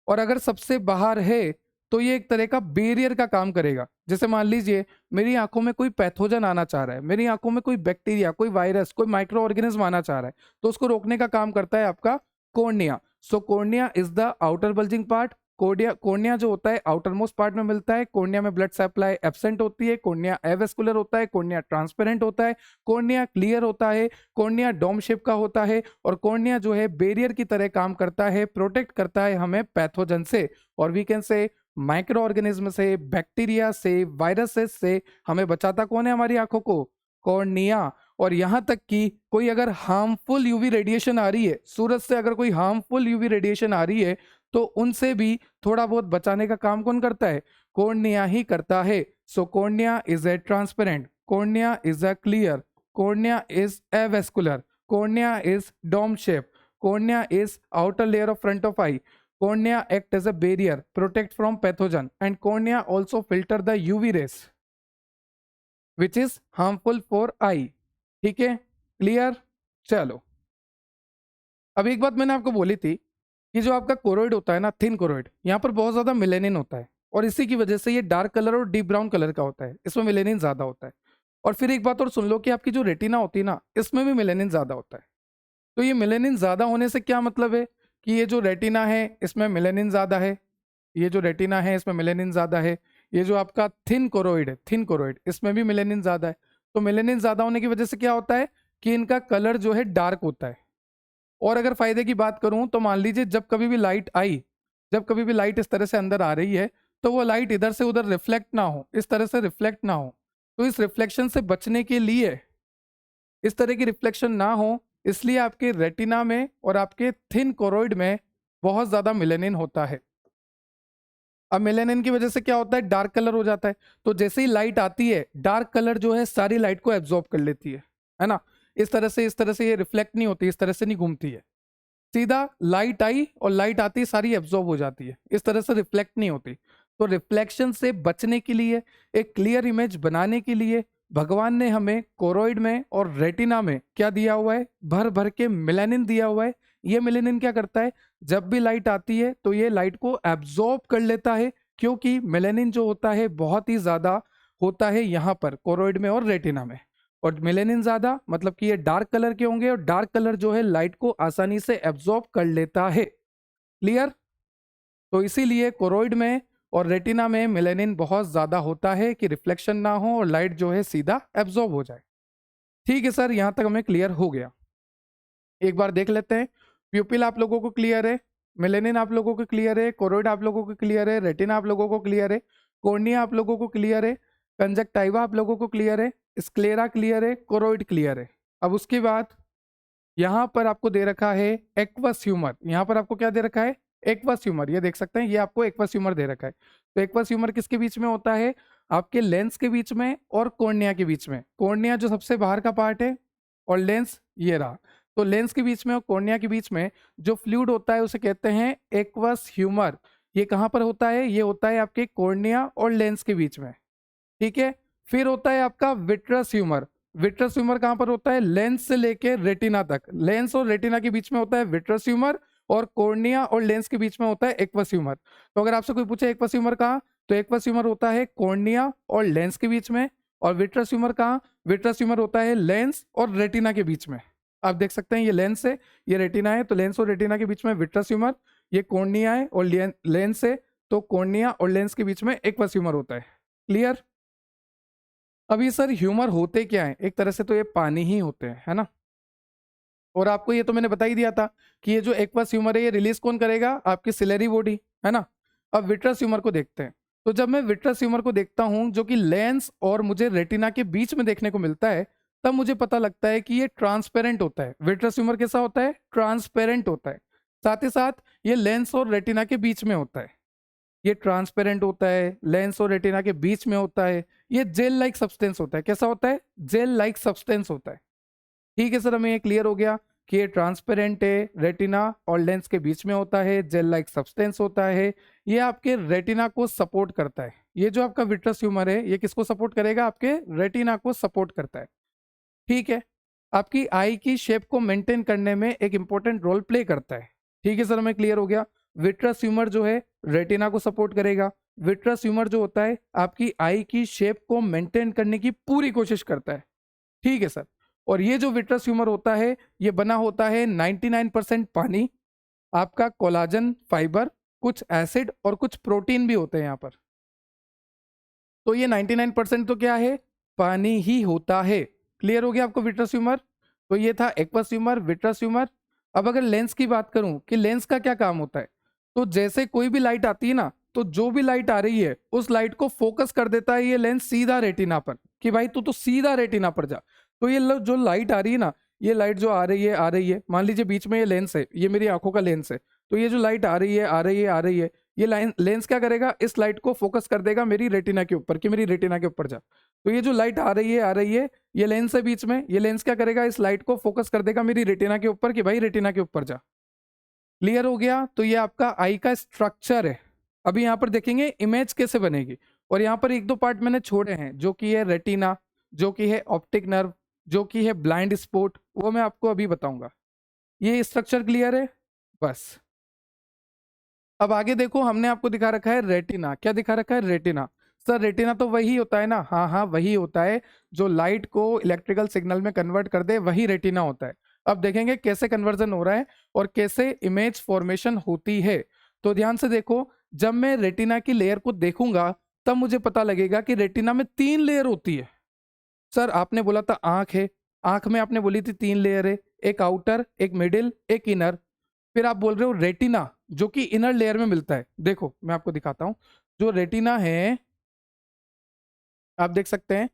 और अगर सबसे बाहर है तो ये एक तरह का बैरियर का काम करेगा। जैसे मान लीजिए मेरी आंखों में कोई पैथोजन आना चाह रहा है, मेरी आंखों में कोई बैक्टीरिया, कोई वायरस, कोई माइक्रो ऑर्गेनिज्म आना चाह रहा है, तो उसको रोकने का काम करता है आपका cornea. So cornea is the outer bulging part. Cornea जो होता है आउटर मोस्ट पार्ट में मिलता है। कॉर्निया में ब्लड सप्लाई एब्सेंट होती है। कॉर्निया एवेस्कुलर होता है। कॉर्निया ट्रांसपेरेंट होता है। कॉर्निया क्लियर होता है। कॉर्निया डोम शेप का होता है। और कॉर्निया जो है बैरियर की तरह काम करता है, प्रोटेक्ट करता है हमें पैथोजन से, और we can say microorganism से, बैक्टीरिया से, वायरसेस से हमें बचाता कौन है, हमारी आंखों को, कॉर्निया। और यहां तक कि कोई अगर हार्मफुल यूवी रेडिएशन आ रही है, सूरज से अगर कोई हार्मफुल यूवी रेडिएशन आ रही है तो उनसे भी थोड़ा बहुत बचाने का काम कौन करता है, कॉर्निया ही करता है। So cornea is a transparent, cornea is a clear, cornea is avascular, cornea is dome shape, cornea is outer layer of front of eye, cornea act as a barrier, protect from pathogen, and cornea also filter the UV rays which is harmful for eye। ठीक है, clear. चलो, अब एक बात मैंने आपको बोली थी कि जो आपका कोरोइड होता है ना, थिन कोरोइड, यहाँ पर बहुत ज्यादा मिलेनिन होता है, और इसी की वजह से ये डार्क कलर और डीप ब्राउन कलर का होता है, इसमें मिलेनिन ज्यादा होता है। और फिर एक बात और सुन लो कि आपकी जो रेटिना होती है ना, इसमें भी मिलेनिन ज्यादा होता है। तो ये मिलेनिन ज्यादा होने से क्या मतलब है कि ये जो रेटिना है इसमें मिलेनिन ज्यादा है, ये जो रेटिना है इसमें मिलेनिन ज्यादा है, ये जो आपका थिन कोरोइड है, थिन कोरोइड, इसमें भी मिलेनिन ज्यादा है। तो मिलेनिन ज्यादा होने की वजह से क्या होता है कि इनका कलर जो है डार्क होता है। और अगर फायदे की बात करूं तो मान लीजिए जब कभी भी लाइट आई, जब कभी भी लाइट इस तरह से अंदर आ रही है तो वो लाइट इधर से उधर रिफ्लेक्ट ना हो, इस तरह से रिफ्लेक्ट ना हो। तो इस रिफ्लेक्शन से बचने के लिए, इस तरह की रिफ्लेक्शन ना हो, इसलिए आपके रेटिना में और आपके थिन कोरोइड में बहुत ज्यादा मिलेनिन होता है। अब मेलेनिन की वजह से क्या होता है, डार्क कलर हो जाता है। तो जैसे ही लाइट आती है, डार्क कलर जो है सारी लाइट को एब्जॉर्ब कर लेती है ना। इस तरह से ये रिफ्लेक्ट नहीं होती, इस तरह से नहीं घूमती है, सीधा लाइट आई और लाइट आती है सारी एब्जॉर्ब हो जाती है, इस तरह से रिफ्लेक्ट नहीं होती। तो रिफ्लेक्शन से बचने के लिए, एक क्लियर इमेज बनाने के लिए भगवान ने हमें कोरोइड में और रेटिना में क्या दिया हुआ है, भर भर के मेलानिन दिया हुआ है। ये मेलानिन क्या करता है, जब भी लाइट आती है तो ये लाइट को एब्जॉर्ब कर लेता है, क्योंकि मेलानिन जो होता है बहुत ही ज्यादा होता है यहाँ पर कोरोइड में और रेटिना में। और मेलेनिन ज्यादा मतलब कि ये डार्क कलर के होंगे, और डार्क कलर जो है लाइट को आसानी से एब्जॉर्ब कर लेता है। क्लियर। तो इसीलिए कोरोइड में और रेटिना में मेलेनिन बहुत ज्यादा होता है कि रिफ्लेक्शन ना हो और लाइट जो है सीधा एब्जॉर्ब हो जाए। ठीक है सर, यहां तक हमें क्लियर हो गया। एक बार देख लेते हैं, प्यूपिल आप लोगों को क्लियर है, मेलेनिन आप लोगों को क्लियर है, कोरोइड आप लोगों को क्लियर है, रेटिना आप लोगों को क्लियर है, कॉर्निया आप लोगों को क्लियर है, कंजक्टाइवा आप लोगों को क्लियर है, स्क्लेरा क्लियर है, कोरोइड क्लियर है। अब उसके बाद यहाँ पर आपको दे रखा है एक्वस ह्यूमर। यहाँ पर आपको क्या दे रखा है, एक्वस ह्यूमर, ये देख सकते हैं, ये आपको एक्वस ह्यूमर दे रखा है। तो एक्वस ह्यूमर किसके बीच में होता है, आपके लेंस के बीच में और कॉर्निया के बीच में। कॉर्निया जो सबसे बाहर का पार्ट है और लेंस ये रहा। तो लेंस के बीच में और कॉर्निया के बीच में जो फ्लूइड होता है उसे कहते हैं एक्वस ह्यूमर। ये कहाँ पर होता है, ये होता है आपके कॉर्निया और लेंस के बीच में। ठीक है, फिर होता है आपका विट्रस ह्यूमर। विट्रस ह्यूमर कहां पर होता है, लेंस से लेके रेटिना तक, लेंस और रेटिना के बीच में होता है विट्रस ह्यूमर, और कॉर्निया और लेंस के बीच में होता है एक्वस ह्यूमर। तो अगर आपसे कोई पूछे एक्वस ह्यूमर कहाँ, तो एक्वस ह्यूमर होता है कॉर्निया और लेंस के बीच में। और विट्रस ह्यूमर कहाँ, विट्रस ह्यूमर होता है लेंस और रेटिना के बीच में। आप देख सकते हैं ये लेंस है, ये रेटिना है, तो लेंस और रेटिना के बीच में विट्रस ह्यूमर, ये कॉर्निया है और लेंस है, तो कॉर्निया और लेंस के बीच में एक्वस ह्यूमर होता है। क्लियर। अभी सर ह्यूमर होते क्या है, एक तरह से तो ये पानी ही होते हैं, है ना। और आपको ये तो मैंने बता ही दिया था कि ये जो एक्वस ह्यूमर है ये रिलीज कौन करेगा, आपकी सिलेरी बॉडी, है ना। अब विट्रस ह्यूमर को देखते हैं। तो जब मैं विट्रस ह्यूमर को देखता हूं जो कि लेंस और मुझे रेटिना के बीच में देखने को मिलता है, तब मुझे पता लगता है कि ये ट्रांसपेरेंट होता है। विट्रस ह्यूमर कैसा होता है, ट्रांसपेरेंट होता है। साथ ही साथ ये लेंस और रेटिना के बीच में होता है, ये ट्रांसपेरेंट होता है, लेंस और रेटिना के बीच में होता है। ये जेल लाइक सब्सटेंस होता है, कैसा होता है, जेल लाइक सब्सटेंस होता है। ठीक है सर, हमें ये क्लियर हो गया कि ये ट्रांसपेरेंट है, रेटिना और लेंस के बीच में होता है, जेल लाइक सब्सटेंस होता है, ये आपके रेटिना को सपोर्ट करता है। ये जो आपका विट्रस ह्यूमर है ये किसको सपोर्ट करेगा? आपके रेटिना को सपोर्ट करता है। ठीक है, आपकी आई की शेप को मेंटेन करने में एक इंपॉर्टेंट रोल प्ले करता है। ठीक है सर, हमें क्लियर हो गया। विट्रस ह्यूमर जो है रेटिना को सपोर्ट करेगा। विट्रस ह्यूमर जो होता है आपकी आई की शेप को मेंटेन करने की पूरी कोशिश करता है। ठीक है सर, और ये जो विट्रस ह्यूमर होता है ये बना होता है 99% पानी, आपका कोलाजन फाइबर, कुछ एसिड और कुछ प्रोटीन भी होते हैं यहाँ पर। तो ये 99% तो क्या है? पानी ही होता है। क्लियर हो गया आपको विट्रस ह्यूमर? तो ये था एक्वस ह्यूमर, विट्रस ह्यूमर। अब अगर लेंस की बात करूं कि लेंस का क्या काम होता है, तो जैसे कोई भी लाइट आती है ना, तो जो भी लाइट आ रही है उस लाइट को फोकस कर देता है ये लेंस सीधा रेटिना पर, कि भाई तू तो सीधा रेटिना पर जा। तो ये जो लाइट आ रही है ना, ये लाइट जो आ रही है, मान लीजिए बीच में ये लेंस है, ये मेरी आंखों का लेंस है, तो ये जो लाइट आ रही है आ रही है आ रही है, ये लेंस क्या करेगा? इस लाइट को फोकस कर देगा मेरी रेटिना के ऊपर, कि मेरी रेटिना के ऊपर जा। तो ये जो लाइट आ रही है ये लेंस है बीच में, ये लेंस क्या करेगा? इस लाइट को फोकस कर देगा मेरी रेटिना के ऊपर, कि भाई रेटिना के ऊपर जा। क्लियर हो गया? तो ये आपका आई का स्ट्रक्चर है। अभी यहाँ पर देखेंगे इमेज कैसे बनेगी, और यहाँ पर एक दो पार्ट मैंने छोड़े हैं, जो कि है रेटिना, जो कि है ऑप्टिक नर्व, जो कि है ब्लाइंड स्पॉट, वो मैं आपको अभी बताऊंगा। ये स्ट्रक्चर क्लियर है? बस अब आगे देखो, हमने आपको दिखा रखा है रेटिना। क्या दिखा रखा है? रेटिना। सर रेटिना तो वही होता है ना? हाँ हाँ वही होता है, जो लाइट को इलेक्ट्रिकल सिग्नल में कन्वर्ट कर दे, वही रेटिना होता है। अब देखेंगे कैसे कन्वर्जन हो रहा है और कैसे इमेज फॉर्मेशन होती है। तो ध्यान से देखो, जब मैं रेटिना की लेयर को देखूंगा तब मुझे पता लगेगा कि रेटिना में 3 लेयर होती है। सर आपने बोला था आंख है, आंख में आपने बोली थी 3 लेयर है, एक आउटर, एक मिडिल, एक इनर। फिर आप बोल रहे हो रेटिना जो कि इनर लेयर में मिलता है। देखो मैं आपको दिखाता हूं, जो रेटिना है आप देख सकते हैं,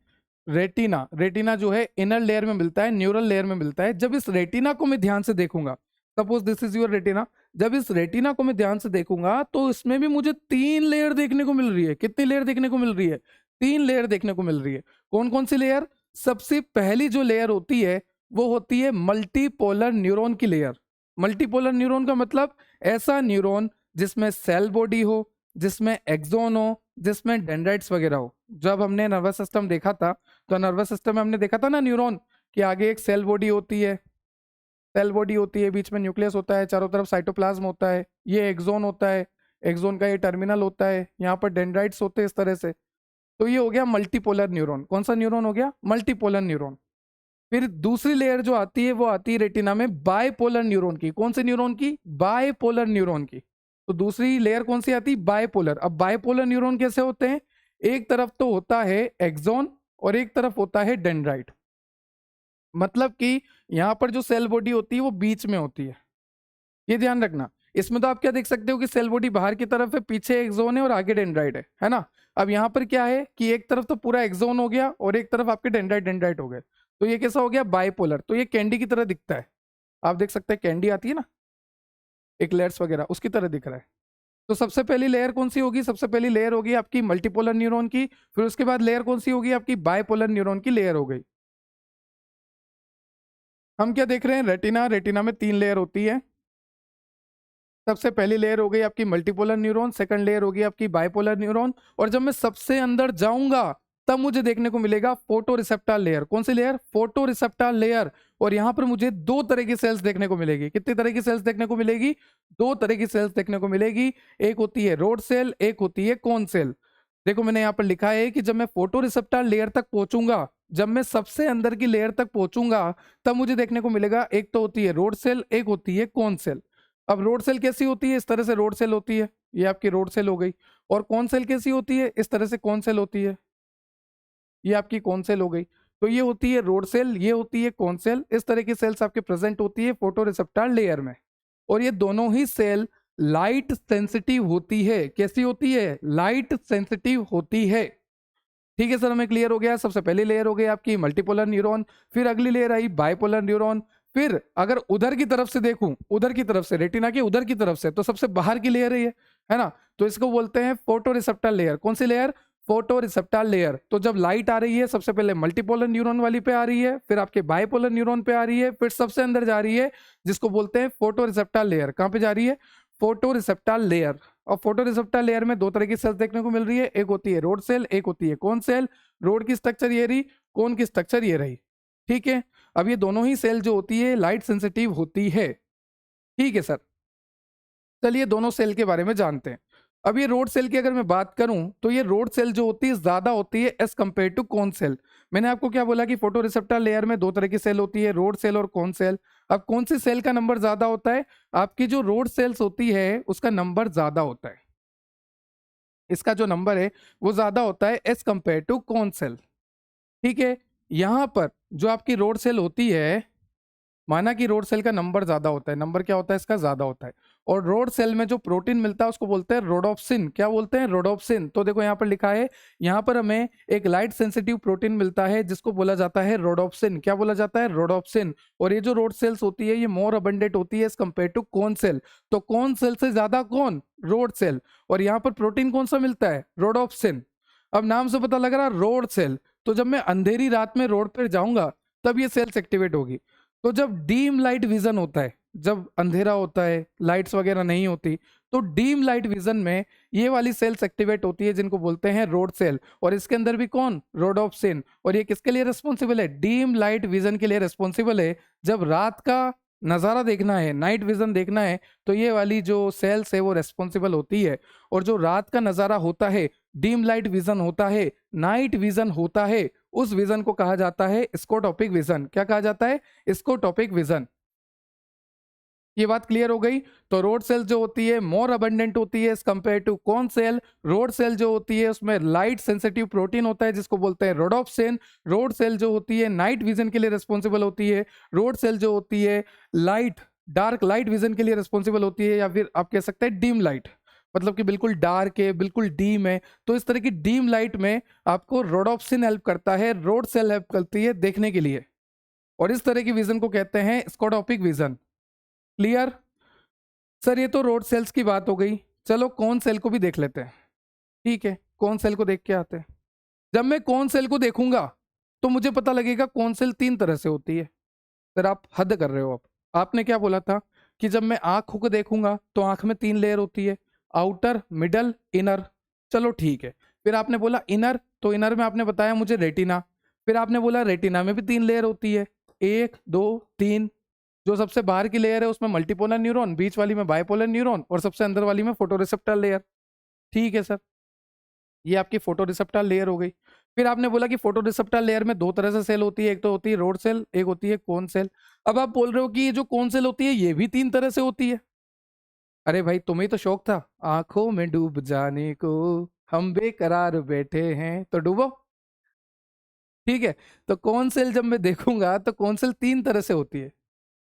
रेटिना रेटिना जो है इनर लेयर में मिलता है, न्यूरल लेयर में मिलता है। जब इस रेटिना को मैं ध्यान से देखूंगा, suppose this is your retina, जब इस रेटिना को मैं ध्यान से देखूंगा तो इसमें भी मुझे 3 लेयर देखने को मिल रही है। कितनी लेयर देखने को मिल रही है? 3 लेयर देखने को मिल रही है। कौन कौन सी लेयर? सबसे पहली जो लेयर होती है वो होती है मल्टीपोलर न्यूरॉन की लेयर। मल्टीपोलर न्यूरॉन का मतलब ऐसा न्यूरॉन जिसमें सेल बॉडी हो, जिसमें एक्सोन हो, जिसमें डेंड्राइट्स वगैरह हो। जब हमने नर्वस सिस्टम देखा था तो नर्वस सिस्टम में हमने देखा था ना न्यूरॉन, कि आगे एक सेल बॉडी होती है, सेल बॉडी होती है, बीच में न्यूक्लियस होता है, चारों तरफ साइटोप्लाज्म होता है, ये एक्सोन होता है, एक्सोन का ये टर्मिनल होता है, यहाँ पर डेंड्राइट्स होते हैं इस तरह से। तो ये हो गया मल्टीपोलर न्यूरॉन। कौन सा न्यूरॉन हो गया? Multipolar neuron. फिर दूसरी लेयर जो आती है वो आती है रेटिना में बायपोलर न्यूरॉन की। कौन से न्यूरॉन की? बायपोलर न्यूरॉन की। तो दूसरी लेयर कौन सी आती है? बायपोलर। अब बायपोलर न्यूरॉन कैसे होते हैं? एक तरफ तो होता है एक्सोन और एक तरफ होता है डेंड्राइट। मतलब कि यहां पर जो सेल बॉडी होती है वो बीच में होती है, ये ध्यान रखना। इसमें तो आप क्या देख सकते हो कि सेल बॉडी बाहर की तरफ है, पीछे एक्सोन है और आगे डेंड्राइट है ना। अब यहाँ पर क्या है कि एक तरफ तो पूरा एक्सोन हो गया और एक तरफ आपके डेंड्राइट डेंड्राइट हो गए। तो ये कैसा हो गया? बाइपोलर। तो ये कैंडी की तरह दिखता है। आप देख सकते हैं कैंडी आती है ना, एक लेयर्स वगैरह, उसकी तरह दिख रहा है। तो सबसे पहली लेयर कौन सी होगी? सबसे पहली लेयर होगी आपकी मल्टीपोलर न्यूरॉन की। फिर उसके बाद लेयर कौन सी होगी? आपकी बाइपोलर न्यूरॉन की लेयर हो गई। हम क्या देख रहे हैं? रेटिना। रेटिना में 3 लेयर होती है। सबसे पहली लेयर हो गई आपकी मल्टीपोलर न्यूरॉन, सेकंड लेयर होगी आपकी बाइपोलर न्यूरॉन, और जब मैं सबसे अंदर जाऊंगा तब मुझे देखने को मिलेगा फोटो रिसेप्टर लेयर। कौन सी लेयर? Photo receptor layer. और यहां पर मुझे 2 तरह की सेल्स देखने को मिलेगी। कितनी तरह की सेल्स देखने को मिलेगी? 2 तरह की सेल्स देखने को मिलेगी। एक होती है रोड सेल, एक होती है कोन सेल। देखो मैंने यहाँ पर लिखा है कि जब मैं फोटो रिसेप्टर लेयर तक पहुंचूंगा, जब मैं सबसे अंदर की लेयर तक पहुंचूंगा तब मुझे देखने को मिलेगा, एक तो होती है रोड सेल, एक होती है कोन सेल। अब रोड सेल कैसी होती है? इस तरह से रोड सेल होती है, ये आपकी रोड सेल हो गई। और कौन सेल कैसी होती है? इस तरह से कौन सेल होती है, ये आपकी कौन सेल हो गई। तो ये होती है रोड सेल, ये होती है कौन सेल। इस तरह की सेल्स आपके प्रेजेंट होती है फोटो रिसेप्टर लेयर में। और ये दोनों ही सेल लाइट सेंसिटिव होती है। कैसी होती है? लाइट सेंसिटिव होती है। ठीक है सर, हमें क्लियर हो गया। सबसे पहली लेयर हो गई आपकी मल्टीपोलर न्यूरॉन, फिर अगली लेयर आई बाइपोलर न्यूरॉन। फिर अगर उधर की तरफ से देखूं, उधर की तरफ से, रेटिना की उधर की तरफ से, तो सबसे बाहर की लेयर है ये, है ना। तो इसको बोलते हैं फोटो रिसेप्टर लेयर। कौन सी लेयर? Photo receptor layer. तो जब लाइट आ रही है सबसे पहले मल्टीपोलर न्यूरॉन वाली पे आ रही है, फिर आपके बाइपोलर न्यूरॉन पे आ रही है, फिर सबसे अंदर जा रही है जिसको बोलते हैं फोटो रिसेप्टर लेयर। कहाँ पे जा रही है? Photo receptor layer. और फोटो रिसेप्टर लेयर में दो तरह की सेल्स देखने को मिल रही है, एक होती है रोड सेल, एक होती है कोन सेल। रोड की स्ट्रक्चर ये रही, कोन की स्ट्रक्चर ये रही। ठीक है, अब ये दोनों ही सेल जो होती है लाइट सेंसिटिव होती है। ठीक है सर, चलिए दोनों सेल के बारे में जानते हैं। अब ये रोड सेल की अगर मैं बात करूं तो ये रोड सेल जो होती है ज्यादा होती है as compare to cone cell. मैंने आपको क्या बोला कि फोटो रिसेप्टर लेयर में दो तरह की सेल होती है, रोड सेल और कोन सेल। अब कौन सी सेल का नंबर ज्यादा होता है? आपकी जो रोड सेल्स होती है उसका नंबर ज्यादा होता है, इसका जो नंबर है वो ज्यादा होता है as compare to cone cell. ठीक है, यहां पर जो आपकी रोड सेल होती है, माना कि रोड सेल का नंबर ज्यादा होता है, नंबर क्या होता है इसका? ज्यादा होता है। और रोड सेल में जो प्रोटीन मिलता है उसको बोलते हैं रोडोप्सिन। क्या बोलते हैं? रोडोप्सिन। तो देखो यहाँ पर लिखा है, यहाँ पर हमें एक लाइट सेंसिटिव प्रोटीन मिलता है जिसको बोला जाता है रोडोप्सिन। क्या बोला जाता है? रोडोप्सिन। और ये जो रोड सेल्स होती है ये मोर अबंडेंट होती है as compare to cone cell. तो कोन सेल से ज्यादा कौन? Rod cell. और यहाँ पर प्रोटीन कौन सा मिलता है? रोडोप्सिन। अब नाम से पता लग रहा है रोड सेल। तो जब मैं अंधेरी रात में रोड पर जाऊंगा तब ये सेल्स एक्टिवेट होगी। तो जब डीम लाइट विजन होता है, जब अंधेरा होता है, लाइट्स वगैरह नहीं होती, तो डीम लाइट विजन में ये वाली सेल्स एक्टिवेट होती है जिनको बोलते हैं रोड सेल। और इसके अंदर भी कौन? रोडोप्सिन। और ये किसके लिए रिस्पॉन्सिबल है? डीम लाइट विजन के लिए रिस्पॉन्सिबल है। जब रात का नज़ारा देखना है, नाइट विजन देखना है, तो ये वाली जो सेल्स है वो रिस्पॉन्सिबल होती है। और जो रात का नज़ारा होता है, डीम लाइट विजन होता है, नाइट विजन होता है, उस विजन को कहा जाता है स्कोटोपिक विजन। क्या कहा जाता है? Scotopic vision. ये बात क्लियर हो गई। तो रोड सेल जो होती है मोर अबंडेंट होती है एज कंपेयर टू कौन सेल। रोड सेल जो होती है उसमें लाइट सेंसिटिव प्रोटीन होता है जिसको बोलते हैं रोडोप्सिन। रोड सेल जो होती है नाइट विजन के लिए रिस्पॉन्सिबल होती है। रोड सेल जो होती है लाइट, डार्क लाइट विजन के लिए रिस्पॉन्सिबल होती है, या फिर आप कह सकते हैं डीम लाइट, मतलब कि बिल्कुल डार्क है, बिल्कुल डीम है। तो इस तरह की डीम लाइट में आपको रोडोप्सिन हेल्प करता है, रोड सेल हेल्प करती है देखने के लिए। और इस तरह की विजन को कहते हैं स्कोटोपिक विजन। क्लियर? सर ये तो रोड सेल्स की बात हो गई, चलो कौन सेल को भी देख लेते हैं। ठीक है, कौन सेल को देख के आते हैं। जब मैं कौन सेल को देखूंगा तो मुझे पता लगेगा कौन सेल तीन तरह से होती है। सर आप हद कर रहे हो। अब आपने क्या बोला था कि जब मैं आंखों को देखूंगा तो आंख में तीन लेयर होती है, आउटर, मिडल, इनर। चलो ठीक है। फिर आपने बोला इनर, तो इनर में आपने बताया मुझे रेटिना। फिर आपने बोला रेटिना में भी तीन लेयर होती है, एक, दो, तीन। जो सबसे बाहर की लेयर है उसमें मल्टीपोलर न्यूरॉन, बीच वाली में बाइपोलर न्यूरॉन, और सबसे अंदर वाली में फोटोरिसेप्टर लेयर। ठीक है सर, ये आपकी फोटोरिसेप्टर लेयर हो गई। फिर आपने बोला कि फोटोरिसेप्टर लेयर में दो तरह से सेल होती है, एक तो होती है रोड सेल, एक होती है कोन सेल। अब आप बोल रहे हो कि ये जो कोन सेल होती है ये भी तीन तरह से होती है। अरे भाई तुम्हें तो शौक था आंखों में डूब जाने को, हम बेकरार बैठे हैं तो डूबो। ठीक है, तो कौन सेल जब मैं देखूंगा तो कौन सेल तीन तरह से होती है।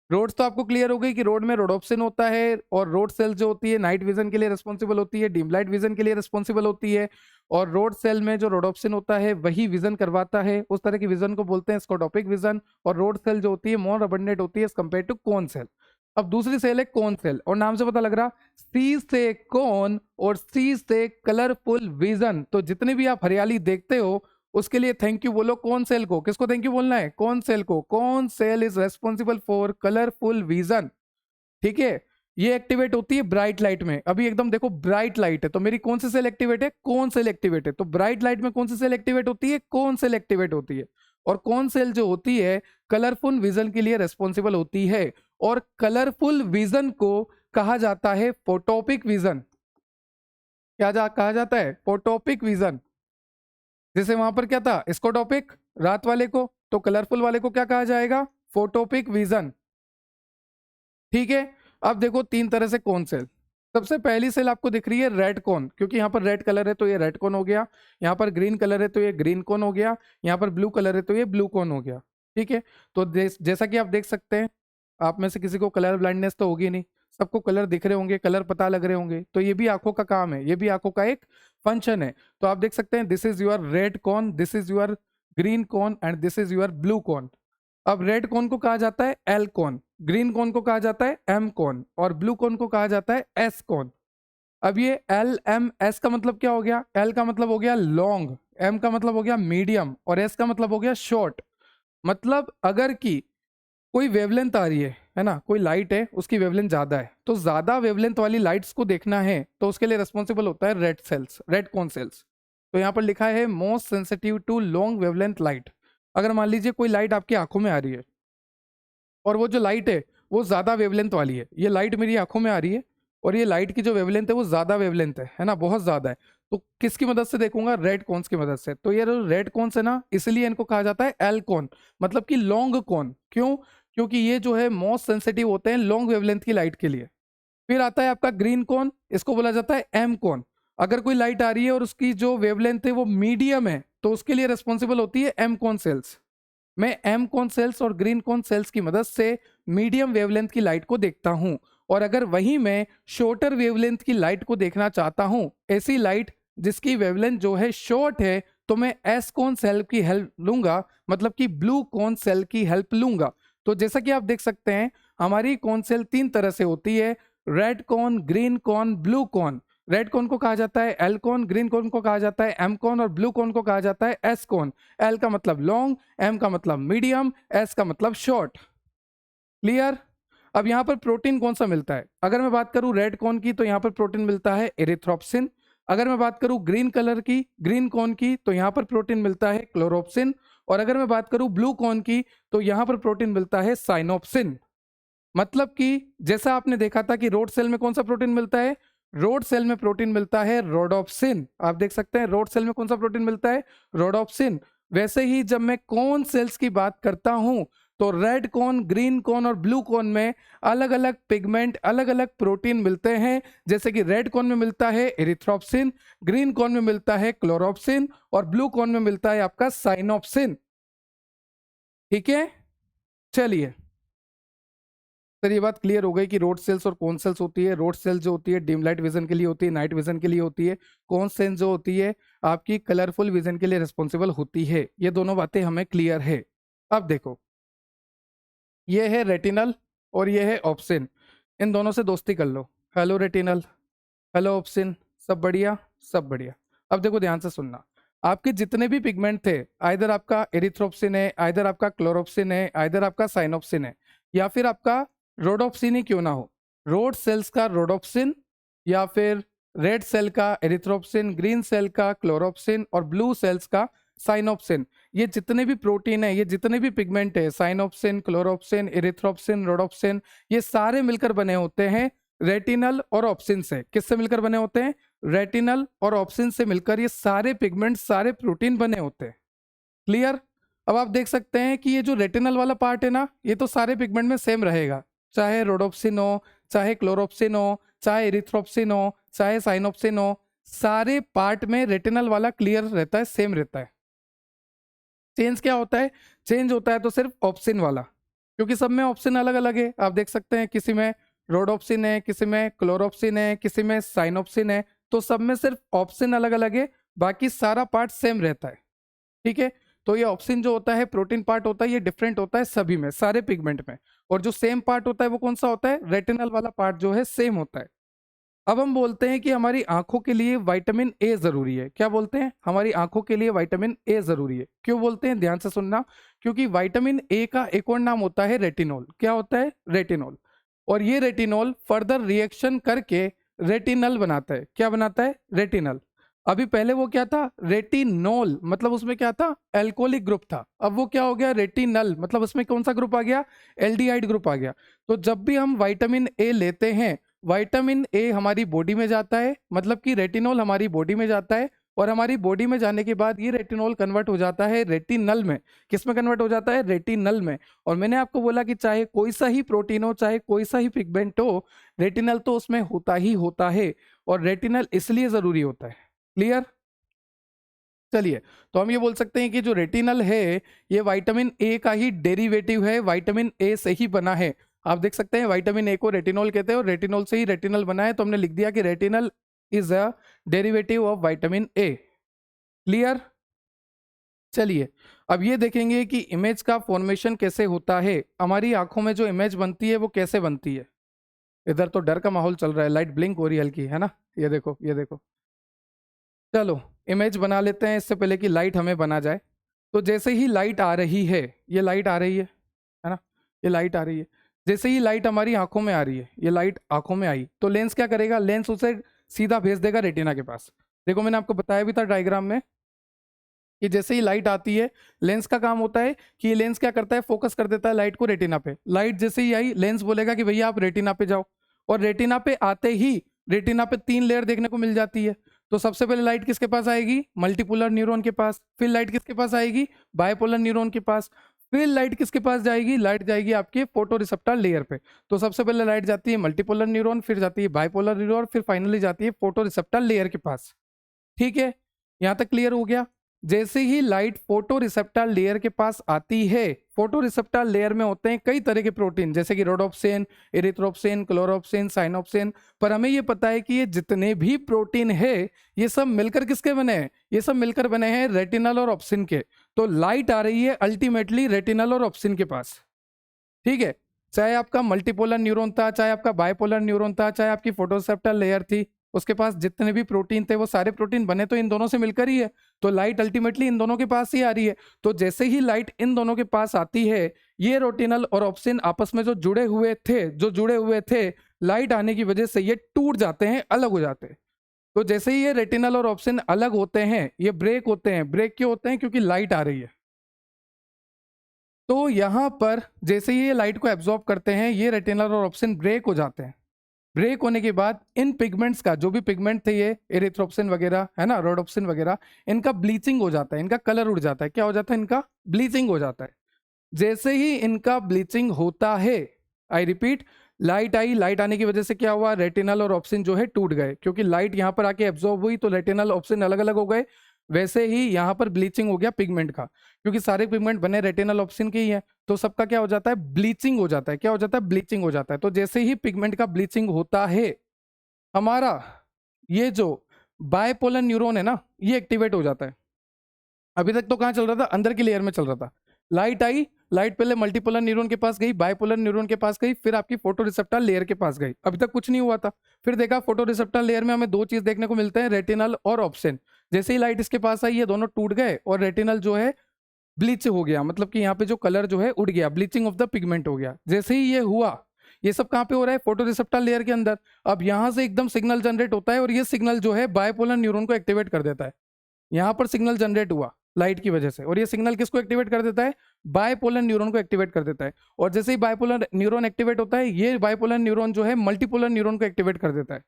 रोड तो आपको क्लियर हो गई कि रोड में रोडोप्सिन होता है, और रोड सेल जो होती है नाइट विजन के लिए रिस्पॉन्सिबल होती है, डिम लाइट विजन के लिए रिस्पॉन्सिबल होती है। और रोड सेल में जो रोडोप्सिन होता है वही विजन करवाता है, उस तरह की विजन को बोलते हैं स्कोटोपिक विजन। और रोड सेल जो होती है मोर अबंडेंट होती है कंपेयर टू कोन सेल। अब दूसरी सेल है कोन सेल, और नाम से पता लग रहा, सी से कोन और सी से कलरफुल विजन। तो जितनी भी आप हरियाली देखते हो उसके लिए थैंक यू बोलो कौन सेल को। किसको थैंक यू बोलना है? कौन सेल को। Cone cell is responsible for colourful vision. ठीक है, ये एक्टिवेट होती है ब्राइट लाइट में। अभी एकदम देखो ब्राइट लाइट है तो मेरी कौन सी सेल एक्टिवेट है? कौन सेल एक्टिवेट है। तो ब्राइट लाइट में कौन सी सेल एक्टिवेट होती है? कौन सेल एक्टिवेट होती है। और कौन सेल जो होती है कलरफुल विजन के लिए रेस्पॉन्सिबल होती है। और कलरफुल विजन को कहा जाता है फोटोपिक विजन। कहा जाता है? Photopic vision. जैसे वहां पर क्या था स्कोटोपिक रात वाले को, तो कलरफुल वाले को क्या कहा जाएगा? Photopic vision. ठीक है, अब देखो तीन तरह से कौन सेल। सबसे पहली सेल आपको दिख रही है रेड कौन, क्योंकि यहाँ पर रेड कलर है तो ये रेड कौन हो गया। यहाँ पर ग्रीन कलर है तो ये ग्रीन कौन हो गया। यहाँ पर ब्लू कलर है तो ये ब्लू कौन हो गया। ठीक है, तो जैसा कि आप देख सकते हैं, आप में से किसी को कलर ब्लाइंडनेस तो होगी नहीं, सबको कलर दिख रहे होंगे, कलर पता लग रहे होंगे। तो ये भी आंखों का काम है, ये भी आंखों का एक फंक्शन है। तो आप देख सकते हैं this is your red corn, this is your green corn and this is your blue corn. अब रेड कॉर्न को कहा जाता है एल कॉर्न, ग्रीन कॉर्न को कहा जाता है एम कॉर्न, और ब्लू कॉर्न को कहा जाता है एस कॉर्न। अब ये एल एम एस का मतलब क्या हो गया? एल का मतलब हो गया लॉन्ग, एम का मतलब हो गया मीडियम और एस का मतलब हो गया शॉर्ट। मतलब अगर की कोई वेवलेंथ आ रही है ना, कोई लाइट है उसकी वेवलेंथ ज्यादा है, तो ज्यादा वेवलेंथ वाली लाइट्स को देखना है तो उसके लिए रिस्पॉन्सिबल होता है red cells, red cone cells. तो यहाँ पर लिखा है most sensitive to long wavelength light. अगर मान लीजिए कोई लाइट आपकी आंखों में आ रही है और वो जो लाइट है वो ज्यादा वेवलेंथ वाली है, ये लाइट मेरी आंखों में आ रही है और ये लाइट की जो वेवलेंथ है वो ज्यादा वेवलेंथ है ना, बहुत ज्यादा है। तो किसकी मदद से देखूंगा? रेड कॉन्स की मदद से। तो ये रेड कॉन्स है ना, इसलिए इनको कहा जाता है एल कॉन, मतलब कि लॉन्ग कॉन। क्यों? क्योंकि ये जो है मोस्ट सेंसिटिव होते हैं लॉन्ग वेवलेंथ की लाइट के लिए। फिर आता है आपका ग्रीन कॉन, इसको बोला जाता है एम कॉन। अगर कोई लाइट आ रही है और उसकी जो वेवलेंथ है वो मीडियम है तो उसके लिए रिस्पॉन्सिबल होती है एम कॉन सेल्स। मैं एम कॉन सेल्स और ग्रीन कॉन सेल्स की मदद से मीडियम वेवलेंथ की लाइट को देखता हूं। और अगर वही मैं शॉर्टर वेवलेंथ की लाइट को देखना चाहता हूं, ऐसी लाइट जिसकी वेवलेंथ जो है शॉर्ट है, तो मैं एस कॉन सेल की हेल्प लूंगा, मतलब कि ब्लू कॉन सेल की हेल्प लूंगा। तो जैसा कि आप देख सकते हैं हमारी कॉन सेल तीन तरह से होती है, red cone, green cone, blue cone. Red cone को कहा जाता है एल कॉन, ग्रीन कॉन को कहा जाता है एम कॉन और ब्लू कॉन को कहा जाता है एस कॉन। एल का मतलब लॉन्ग, एम का मतलब मीडियम, एस का मतलब शॉर्ट। क्लियर? अब यहाँ पर प्रोटीन कौन सा मिलता है? अगर मैं बात करूं रेड कॉर्न की तो यहाँ पर प्रोटीन मिलता है एरिथ्रोप्सिन। अगर मैं बात करूं ग्रीन कलर की, ग्रीन कॉर्न की, तो यहाँ पर प्रोटीन मिलता है क्लोरोप्सिन। और अगर मैं बात करूं ब्लू कॉर्न की तो यहाँ पर प्रोटीन मिलता है साइनोप्सिन। मतलब कि जैसा आपने देखा था कि रोड सेल में कौन सा प्रोटीन मिलता है, रोड सेल में प्रोटीन मिलता है रोडोप्सिन। आप देख सकते हैं रोड सेल में कौन सा प्रोटीन मिलता है, रोडोप्सिन। वैसे ही जब मैं कौन सेल्स की बात करता हूं तो रेड कॉर्न, ग्रीन कॉर्न और ब्लू कॉर्न में अलग अलग पिगमेंट, अलग अलग प्रोटीन मिलते हैं। जैसे कि रेड कॉर्न में मिलता है एरिथ्रोप्सिन, ग्रीन कॉर्न में मिलता है क्लोरोप्सिन और ब्लू कॉर्न में मिलता है आपका साइनोप्सिन। ठीक है, चलिए। सर ये बात क्लियर हो गई कि रोड सेल्स और कौन सेल्स होती है। रोड सेल्स जो होती है डिम लाइट विजन के लिए होती है, नाइट विजन के लिए होती है। कौन सेल्स जो होती है आपकी कलरफुल विजन के लिए रिस्पॉन्सिबल होती है। ये दोनों बातें हमें क्लियर है। अब देखो, ये है रेटिनल और ये है ऑप्सिन। इन दोनों से दोस्ती कर लो। हेलो रेटिनल, हेलो ऑप्सिन, सब बढ़िया, सब बढ़िया। अब देखो ध्यान से सुनना, आपके जितने भी पिगमेंट थे, आइदर आपका एरिथ्रोप्सिन है, आइदर आपका क्लोरोप्सिन है, आइदर आपका साइनोप्सिन है, या फिर आपका रोडोप्सिन ही क्यों ना हो, रोड सेल्स का रोडोप्सिन या फिर रेड सेल का एरिथ्रोप्सिन, ग्रीन सेल का क्लोरोप्सिन और ब्लू सेल्स का साइनोप्सिन, ये जितने भी प्रोटीन है, ये जितने भी पिगमेंट है, साइनोप्सिन, क्लोरोप्सिन, एरिथ्रोप्सिन, रोडोप्सिन, ये सारे मिलकर बने होते हैं रेटिनल और ऑप्सिन से। किससे मिलकर बने होते हैं? रेटिनल और ऑप्सिन से मिलकर ये सारे पिगमेंट, सारे प्रोटीन बने होते हैं। क्लियर? अब आप देख सकते हैं कि ये जो रेटिनल वाला पार्ट है ना, ये तो सारे पिगमेंट में सेम रहेगा, चाहे रोडोप्सिन हो, चाहे क्लोरोप्सिन हो, चाहे एरिथ्रोप्सिन हो, चाहे साइनोप्सिन हो, सारे पार्ट में रेटिनल वाला क्लियर रहता है, सेम रहता है। चेंज क्या होता है? चेंज होता है तो सिर्फ ऑप्सिन वाला, क्योंकि सब में ऑप्शन अलग अलग है। आप देख सकते हैं किसी में रोडोप्सिन है, किसी में क्लोरोप्सिन है, किसी में साइनोप्सिन है, तो सब में सिर्फ ऑप्शन अलग अलग है, बाकी सारा पार्ट सेम रहता है। ठीक है, तो ये ऑप्सिन जो होता है प्रोटीन पार्ट होता है, ये डिफरेंट होता है सभी में, सारे पिगमेंट में। और जो सेम पार्ट होता है वो कौन सा होता है? रेटिनल वाला पार्ट जो है सेम होता है। अब हम बोलते हैं कि हमारी आंखों के लिए विटामिन ए जरूरी है। क्या बोलते हैं? हमारी आंखों के लिए विटामिन ए जरूरी है। क्यों बोलते हैं? ध्यान से सुनना, क्योंकि विटामिन ए का एक और नाम होता है रेटिनॉल। क्या होता है? रेटिनॉल। और ये रेटिनॉल फर्दर रिएक्शन करके रेटिनल बनाता है। क्या बनाता है? रेटिनल। अभी पहले वो क्या था? रेटिनॉल, मतलब उसमें क्या था? एल्कोहलिक ग्रुप था। अब वो क्या हो गया? रेटिनल, मतलब उसमें कौन सा ग्रुप आ गया? एल्डिहाइड ग्रुप आ गया। तो जब भी हम विटामिन ए लेते हैं, विटामिन ए हमारी बॉडी में जाता है, मतलब कि रेटिनॉल हमारी बॉडी में जाता है, और हमारी बॉडी में जाने के बाद ये रेटिनॉल कन्वर्ट हो जाता है रेटिनल में। किस में कन्वर्ट हो जाता है? रेटिनल में। और मैंने आपको बोला कि चाहे कोई सा ही प्रोटीन हो, चाहे कोई सा ही पिगमेंट हो, रेटिनल तो उसमें होता ही होता है, और रेटिनल इसलिए जरूरी होता है। क्लियर? चलिए, तो हम ये बोल सकते हैं कि जो रेटिनल है ये विटामिन ए का ही डेरिवेटिव है, विटामिन ए से ही बना है। आप देख सकते हैं विटामिन ए को रेटिनॉल कहते हैं और रेटिनॉल से ही रेटिनल बना है, तो हमने लिख दिया कि retinal is a derivative of vitamin A. Clear? चलिए, अब ये देखेंगे कि इमेज का फॉर्मेशन कैसे होता है, हमारी आंखों में जो इमेज बनती है वो कैसे बनती है। इधर तो डर का माहौल चल रहा है, लाइट ब्लिंक हो रही है हल्की, है ना। ये देखो, ये देखो। चलो इमेज बना लेते हैं इससे पहले कि लाइट हमें बना जाए। तो जैसे ही लाइट आ रही है, ये लाइट आ रही है ना, ये लाइट आ रही है। जैसे ही लाइट हमारी आंखों में आ रही है, ये लाइट आंखों में आई, तो लेंस क्या करेगा, लेंस उसे सीधा भेज देगा रेटिना के पास। देखो मैंने आपको बताया भी था डायग्राम में कि जैसे ही लाइट आती है, लेंस का काम होता है कि ये लेंस क्या करता है, फोकस कर देता है लाइट को रेटिना पे। लाइट जैसे ही आई, लेंस बोलेगा कि भैया आप रेटिना पे जाओ, और रेटिना पे आते ही रेटिना पे 3 लेयर देखने को मिल जाती है। तो सबसे पहले लाइट किसके पास आएगी, मल्टीपोलर न्यूरॉन के पास। फिर लाइट किसके पास आएगी, बायपोलर न्यूरॉन के पास। फिर लाइट किसके पास जाएगी, लाइट जाएगी आपके फोटो रिसेप्टर लेयर पे। तो सबसे पहले लाइट जाती है मल्टीपोलर न्यूरॉन, फिर जाती है बायपोलर न्यूरॉन, फिर फाइनली जाती है फोटो रिसेप्टर लेयर के पास। ठीक है, यहां तक क्लियर हो गया। जैसे ही लाइट फोटो रिसेप्टर लेयर के पास आती है, फोटो रिसेप्टर लेयर में होते हैं कई तरह के प्रोटीन, जैसे कि रोडोप्सिन, एरिथ्रोप्सिन, क्लोरोप्सिन, साइनोप्सिन। पर हमें ये पता है कि ये जितने भी प्रोटीन है, ये सब मिलकर किसके बने हैं, ये सब मिलकर बने हैं रेटिनल और ऑप्सिन के। तो लाइट आ रही है अल्टीमेटली रेटिनल और ऑप्सिन के पास। ठीक है, चाहे आपका मल्टीपोलर न्यूरॉन था, चाहे आपका बायपोलर न्यूरॉन था, चाहे आपकी फोटोरिसेप्टर लेयर थी, उसके पास जितने भी प्रोटीन थे वो सारे प्रोटीन बने तो इन दोनों से मिलकर ही है। तो लाइट अल्टीमेटली इन दोनों के पास ही आ रही है। तो जैसे ही लाइट इन दोनों के पास आती है, ये रेटिनल और ऑप्सिन आपस में जो जुड़े हुए थे, लाइट आने की वजह से ये टूट जाते हैं, अलग हो जाते हैं। तो जैसे ही ये रेटिनल और ऑप्सिन अलग होते हैं, ये ब्रेक होते हैं। ब्रेक क्यों होते हैं, क्योंकि लाइट आ रही है। तो यहां पर जैसे ही ये लाइट को एब्जॉर्ब करते हैं, ये रेटिनल और ऑप्सिन ब्रेक हो जाते हैं। ब्रेक होने के बाद इन पिगमेंट्स का, जो भी पिगमेंट थे ये एरिथ्रोप्सिन वगैरह है ना, रोडोप्सिन वगैरह, इनका ब्लीचिंग हो जाता है, इनका कलर उड़ जाता है। क्या हो जाता है, इनका ब्लीचिंग हो जाता है। जैसे ही इनका ब्लीचिंग होता है, I repeat, light I, light आने की वजह से क्या हुआ, रेटिनल और ऑप्सिन जो है टूट गए, क्योंकि लाइट यहां पर आके एब्जॉर्ब हुई तो रेटिनल ऑप्सिन अलग अलग हो गए। वैसे ही यहां पर ब्लीचिंग हो गया पिगमेंट का, क्योंकि सारे पिगमेंट बने रेटिनल ऑप्सिन के ही है। तो सबका क्या हो जाता है, ब्लीचिंग हो जाता है। क्या हो जाता है, ब्लीचिंग हो जाता है। तो जैसे ही पिगमेंट का ब्लीचिंग होता है, हमारा ये जो बायपोलर न्यूरॉन है ना, ये एक्टिवेट हो जाता है। अभी तक तो कहां चल रहा था, अंदर की लेयर में चल रहा था। लाइट आई, लाइट पहले मल्टीपोलर न्यूरॉन के पास गई, बायपोलर न्यूरॉन के पास गई, फिर आपकी फोटो रिसेप्टर लेयर के पास गई। अभी तक कुछ नहीं हुआ था। फिर देखा फोटो रिसेप्टर लेयर में हमें दो चीज देखने को मिलते हैं, रेटिनल और ऑप्सिन। जैसे ही लाइट इसके पास आई, ये दोनों टूट गए और रेटिनल जो है ब्लीच हो गया, मतलब कि यहाँ पे जो कलर जो है उड़ गया, ब्लीचिंग ऑफ द पिगमेंट हो गया। जैसे ही ये हुआ, ये सब कहाँ पे हो रहा है, फोटो रिसेप्टर लेयर के अंदर। अब यहाँ से एकदम सिग्नल जनरेट होता है, और ये सिग्नल जो है बायपोलर न्यूरॉन को एक्टिवेट कर देता है। यहाँ पर सिग्नल जनरेट हुआ लाइट की वजह से, और ये सिग्नल किसको एक्टिवेट कर देता है, बायपोलर न्यूरॉन को एक्टिवेट कर देता है। और जैसे ही बायपोलर न्यूरॉन एक्टिवेट होता है, ये बायपोलर न्यूरॉन जो है मल्टीपोलर न्यूरॉन को एक्टिवेट कर देता है।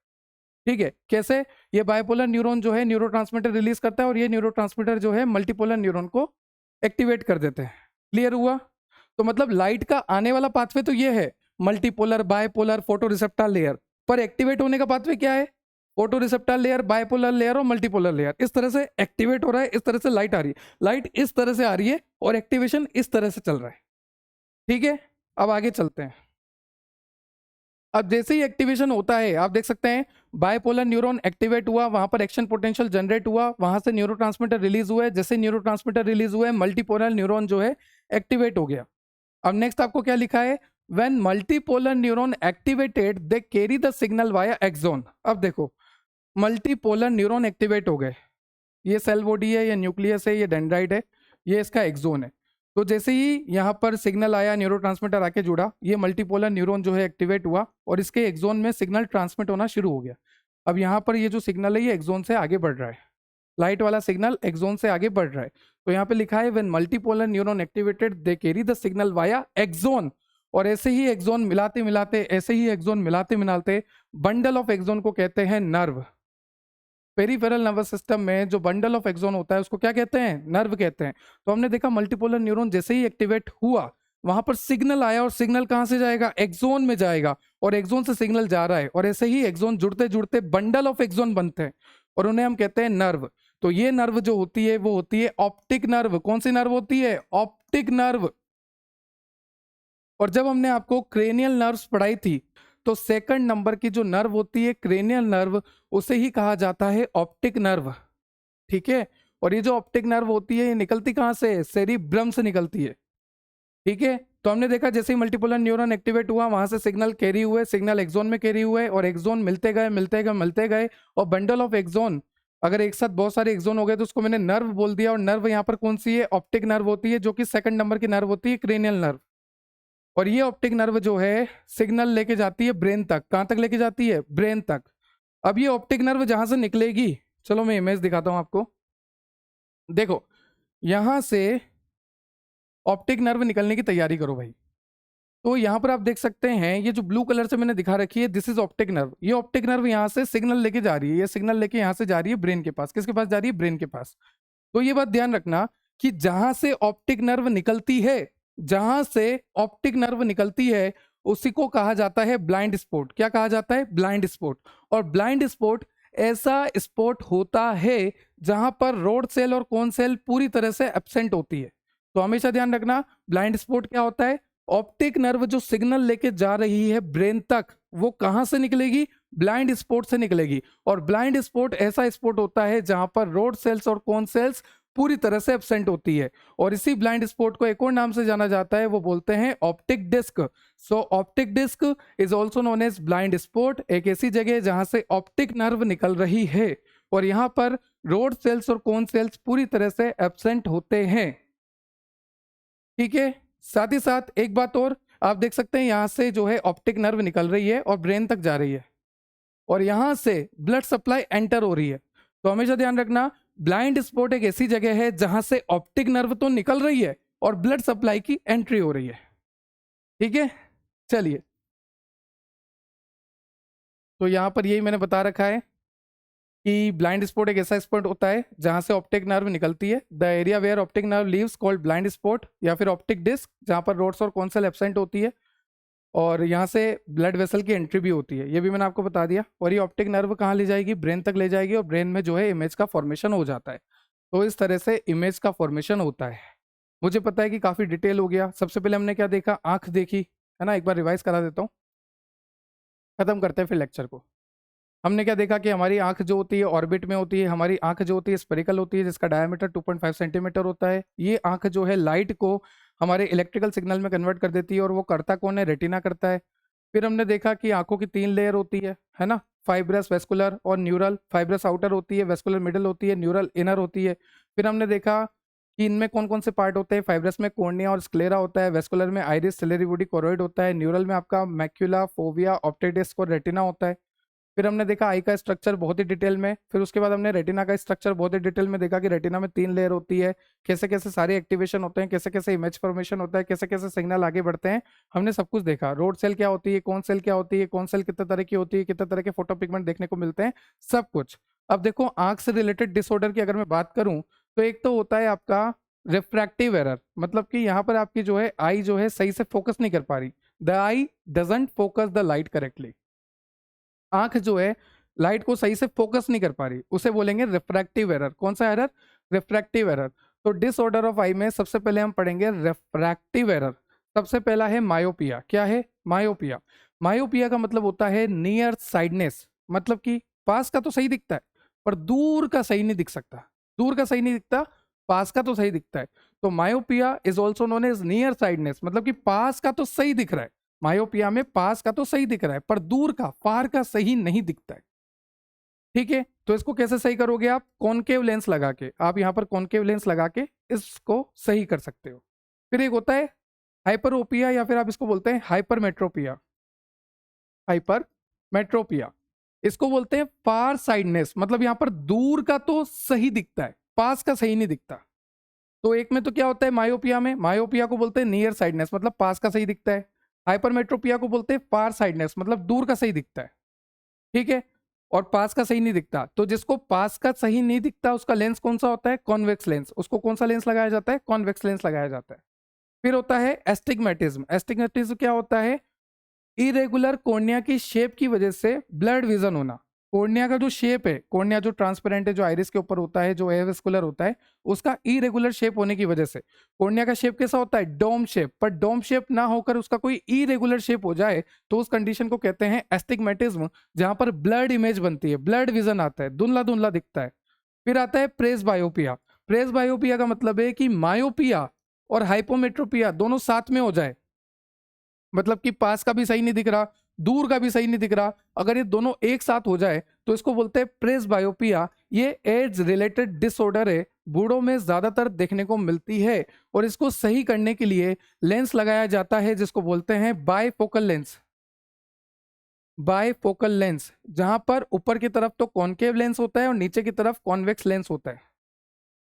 ठीक है, कैसे, ये बायपोलर न्यूरॉन जो है न्यूरोट्रांसमीटर रिलीज करता है, और ये न्यूरोट्रांसमीटर जो है मल्टीपोलर न्यूरॉन को एक्टिवेट कर देते हैं। क्लियर हुआ। तो मतलब लाइट का आने वाला पाथवे तो ये है, multipolar, bipolar, photo receptor layer. पर एक्टिवेट होने का पाथवे क्या है, photo receptor layer, bipolar layer और मल्टीपोलर लेयर। इस तरह से एक्टिवेट हो रहा है, इस तरह से लाइट आ रही है, लाइट इस तरह से आ रही है, और एक्टिवेशन इस तरह से चल रहा है। ठीक है, अब आगे चलते हैं। अब जैसे ही एक्टिवेशन होता है, आप देख सकते हैं बायपोलर न्यूरॉन एक्टिवेट हुआ, वहां पर एक्शन पोटेंशियल जनरेट हुआ, वहां से न्यूरोट्रांसमीटर रिलीज हुआ है। जैसे न्यूरोट्रांसमीटर रिलीज हुआ है, मल्टीपोलर न्यूरॉन जो है एक्टिवेट हो गया। अब नेक्स्ट आपको क्या लिखा है, when multipolar neuron activated they carry the signal via axon. अब देखो, मल्टीपोलर न्यूरॉन एक्टिवेट हो गए, ये सेल बॉडी है, ये न्यूक्लियस है, ये डेंड्राइट है, ये इसका एक्सोन है। तो जैसे ही यहाँ पर सिग्नल आया, न्यूरोट्रांसमीटर आके जुड़ा, ये मल्टीपोलर न्यूरॉन जो है एक्टिवेट हुआ, और इसके एक्सोन में सिग्नल ट्रांसमिट होना शुरू हो गया। अब यहाँ पर ये जो सिग्नल है, ये एक्सोन से आगे बढ़ रहा है, लाइट वाला सिग्नल एक्सोन से आगे बढ़ रहा है। तो यहाँ पे लिखा है when multipolar neuron activated they carry the signal via axon. और ऐसे ही एक्सोन मिलाते मिलाते, ऐसे ही एक्सोन मिलाते मिलाते, बंडल ऑफ एक्सोन को कहते हैं नर्व। पेरिफेरल नर्वस सिस्टम में जो बंडल ऑफ एक्सोन होता है, उसको क्या कहते हैं, नर्व कहते हैं। तो हमने देखा मल्टीपोलर न्यूरॉन जैसे ही एक्टिवेट हुआ, वहां पर सिग्नल आया, और सिग्नल कहां से जाएगा, एक्सोन में जाएगा, और एक्सोन से सिग्नल जा रहा है, और ऐसे ही एक्सोन जुड़ते जुड़ते बंडल ऑफ एक्सोन बनते हैं, और उन्हें हम कहते हैं नर्व। तो ये नर्व जो होती है, वो होती है ऑप्टिक नर्व। कौन सी नर्व होती है, ऑप्टिक नर्व। और जब हमने आपको क्रेनियल नर्व्स पढ़ाई थी, तो सेकंड नंबर की जो नर्व होती है, क्रेनियल नर्व, उसे ही कहा जाता है ऑप्टिक नर्व। ठीक है, और ये जो ऑप्टिक नर्व होती है, ये निकलती कहां से, सेरिब्रम से निकलती है। ठीक है, तो हमने देखा जैसे ही मल्टीपोलर न्यूरॉन एक्टिवेट हुआ वहां से सिग्नल कैरी हुए, सिग्नल एक्सोन में कैरी हुए और एक्सोन मिलते गए मिलते गए मिलते गए और बंडल ऑफ एक्सोन, अगर एक साथ बहुत सारे एक्सोन हो गए तो उसको मैंने नर्व बोल दिया। और नर्व यहाँ पर कौन सी है? ऑप्टिक नर्व होती है, जो कि सेकंड नंबर की नर्व होती है, क्रेनियल नर्व। और ये ऑप्टिक नर्व जो है सिग्नल लेके जाती है ब्रेन तक। कहाँ तक लेके जाती है? ब्रेन तक। अब ये ऑप्टिक नर्व जहां से निकलेगी, चलो मैं इमेज दिखाता हूं आपको। देखो यहां से ऑप्टिक नर्व निकलने की तैयारी करो भाई। तो यहाँ पर आप देख सकते हैं ये जो ब्लू कलर से मैंने दिखा रखी है, दिस इज ऑप्टिक नर्व। ये ऑप्टिक नर्व यहाँ से सिग्नल लेके जा रही है, ये सिग्नल लेके यहाँ से जा रही है ब्रेन के पास। किसके पास जा रही है? ब्रेन के पास। तो ये बात ध्यान रखना कि जहां से ऑप्टिक नर्व निकलती है, जहां से ऑप्टिक नर्व निकलती है उसी को कहा जाता है ब्लाइंड स्पॉट। क्या कहा जाता है? Blind spot. और ब्लाइंड स्पॉट ऐसा स्पॉट होता है जहां पर रोड सेल और कोन सेल पूरी तरह से एब्सेंट होती है। तो हमेशा ध्यान रखना ब्लाइंड स्पॉट क्या होता है? ऑप्टिक नर्व जो सिग्नल लेके जा रही है ब्रेन तक, वो कहां से निकलेगी? ब्लाइंड स्पॉट से निकलेगी। और ब्लाइंड स्पॉट ऐसा स्पॉट होता है जहां पर रोड सेल्स और कोन सेल्स पूरी तरह से एब्सेंट होती है। और इसी ब्लाइंड स्पॉट को एक और नाम से जाना जाता है, वो बोलते हैं optic disc. So optic disc is also known as blind spot. एक ऐसी जगह जहां से ऑप्टिक नर्व निकल रही है और यहाँ पर रोड सेल्स और कोन सेल्स पूरी तरह से एब्सेंट होते हैं। ठीक है। साथ ही साथ एक बात और आप देख सकते हैं, यहां से जो है ऑप्टिक नर्व निकल रही है और ब्रेन तक जा रही है और यहां से ब्लड सप्लाई एंटर हो रही है। तो हमेशा ध्यान रखना ब्लाइंड स्पॉट एक ऐसी जगह है जहां से ऑप्टिक नर्व तो निकल रही है और ब्लड सप्लाई की एंट्री हो रही है। ठीक है, चलिए। तो यहां पर यही मैंने बता रखा है कि ब्लाइंड स्पॉट एक ऐसा स्पॉट होता है जहां से ऑप्टिक नर्व निकलती है। The area where optic nerve leaves called blind spot या फिर ऑप्टिक डिस्क, जहां पर रोड्स और कौन सेल एब्सेंट होती है और यहाँ से ब्लड वेसल की एंट्री भी होती है। ये भी मैंने आपको बता दिया। और ये ऑप्टिक नर्व कहाँ ले जाएगी? ब्रेन तक ले जाएगी और ब्रेन में जो है इमेज का फॉर्मेशन हो जाता है। तो इस तरह से इमेज का फॉर्मेशन होता है। मुझे पता है कि काफ़ी डिटेल हो गया। सबसे पहले हमने क्या देखा? आंख देखी, है ना। एक बार रिवाइज करा देता हूँ, खत्म करते हैं फिर लेक्चर को। हमने क्या देखा कि हमारी आंख जो होती है ऑर्बिट में होती है। हमारी आंख जो होती है स्पेरिकल होती है, जिसका डायमीटर 2.5 सेंटीमीटर होता है। ये आंख जो है लाइट को हमारे इलेक्ट्रिकल सिग्नल में कन्वर्ट कर देती है और वो करता कौन है? रेटिना करता है। फिर हमने देखा कि आंखों की 3 लेयर होती है ना। फाइब्रस, वेस्कुलर और न्यूरल। फाइब्रस आउटर होती है, वेस्कुलर मिडल होती है, न्यूरल इनर होती है। फिर हमने देखा कि इनमें कौन कौन से पार्ट होते हैं। फाइब्रस में कॉर्निया और स्क्लेरा होता है, वेस्कुलर में आइरिस, सिलेरी बॉडी, कोरोइड होता है, न्यूरल में आपका मैक्यूला, फोविया, ऑप्टिक डिस्क और रेटिना होता है। फिर हमने देखा आई का स्ट्रक्चर बहुत ही डिटेल में। फिर उसके बाद हमने रेटिना का स्ट्रक्चर बहुत ही डिटेल में देखा कि रेटिना में 3 लेयर होती है, कैसे कैसे सारे एक्टिवेशन होते हैं, कैसे कैसे इमेज फॉर्मेशन होता है, कैसे कैसे सिग्नल आगे बढ़ते हैं। हमने सब कुछ देखा। रोड सेल क्या होती है, कौन सेल क्या होती है, कौन सेल कितने तरह की होती है, कितने तरह के फोटोपिगमेंट देखने को मिलते हैं, सब कुछ। अब देखो आंख से रिलेटेड डिसऑर्डर की अगर मैं बात करूं तो एक तो होता है आपका रिफ्रैक्टिव एरर, मतलब कि यहाँ पर आपकी जो है आई जो है सही से फोकस नहीं कर पा रही। The I doesn't focus the light correctly. आंख जो है लाइट को सही से फोकस नहीं कर पा रही, उसे बोलेंगे रिफ्रैक्टिव एरर। कौन सा एरर? Refractive error. तो डिसऑर्डर ऑफ आई में सबसे पहले हम पढ़ेंगे रिफ्रैक्टिव एरर। सबसे पहला है मायोपिया। क्या है? मायोपिया। मायोपिया का मतलब होता है नियर साइडनेस, मतलब कि पास का तो सही दिखता है पर दूर का सही नहीं दिख सकता। दूर का सही नहीं दिखता, पास का तो सही दिखता है। तो myopia is also known as near sightedness, मतलब कि पास का तो सही दिख रहा है। मायोपिया में पास का तो सही दिख रहा है पर दूर का, फार का सही नहीं दिखता है। ठीक है, तो इसको कैसे सही करोगे आप? कॉनकेव लेंस लगा के। आप यहाँ पर कॉनकेव लेंस लगा के इसको सही कर सकते हो। फिर एक होता है हाइपरोपिया या फिर आप इसको बोलते हैं हाइपरमेट्रोपिया। हाइपरमेट्रोपिया इसको बोलते हैं फार साइडनेस, मतलब यहाँ पर दूर का तो सही दिखता है, पास का सही नहीं दिखता। तो एक में तो क्या होता है मायोपिया में? मायोपिया को बोलते हैं नियर साइडनेस, मतलब पास का सही दिखता है। हाइपरमेट्रोपिया को बोलते हैं फार साइडनेस, मतलब दूर का सही दिखता है। ठीक है, और पास का सही नहीं दिखता। तो जिसको पास का सही नहीं दिखता उसका लेंस कौन सा होता है? Convex lens. उसको कौन सा लेंस लगाया जाता है? कॉन्वेक्स लेंस लगाया जाता है। फिर होता है एस्टिग्मेटिज्म। एस्टिग्मेटिज्म क्या होता है? इरेगुलर कॉर्निया की शेप की वजह से ब्लड विजन होना। कॉर्निया का जो शेप है, कॉर्निया जो ट्रांसपेरेंट है, जो आइरिस के ऊपर होता है, जो एवेस्कुलर होता है, उसका इरेगुलर शेप होने की वजह से कॉर्निया का शेप कैसा होता है? Dome shape. पर डोम शेप ना होकर उसका कोई इरेगुलर शेप हो जाए तो उस कंडीशन को कहते हैं एस्टिग्मेटिज्म, जहां पर ब्लड इमेज बनती है, ब्लड विजन आता है, धुंधला धुंधला दिखता है। फिर आता है प्रेसबायोपिया। प्रेसबायोपिया का मतलब है कि मायोपिया और हाइपोमेट्रोपिया दोनों साथ में हो जाए, मतलब कि पास का भी सही नहीं दिख रहा, दूर का भी सही नहीं दिख रहा, अगर ये दोनों एक साथ हो जाए तो इसको बोलते हैं प्रेसबायोपिया। ये एड्स रिलेटेड डिसऑर्डर है, बूढ़ों में ज्यादातर देखने को मिलती है और इसको सही करने के लिए लेंस लगाया जाता है जिसको बोलते हैं बायफोकल लेंस। बायफोकल लेंस, जहां पर ऊपर की तरफ तो कॉनकेव लेंस होता है और नीचे की तरफ कॉन्वेक्स लेंस होता है।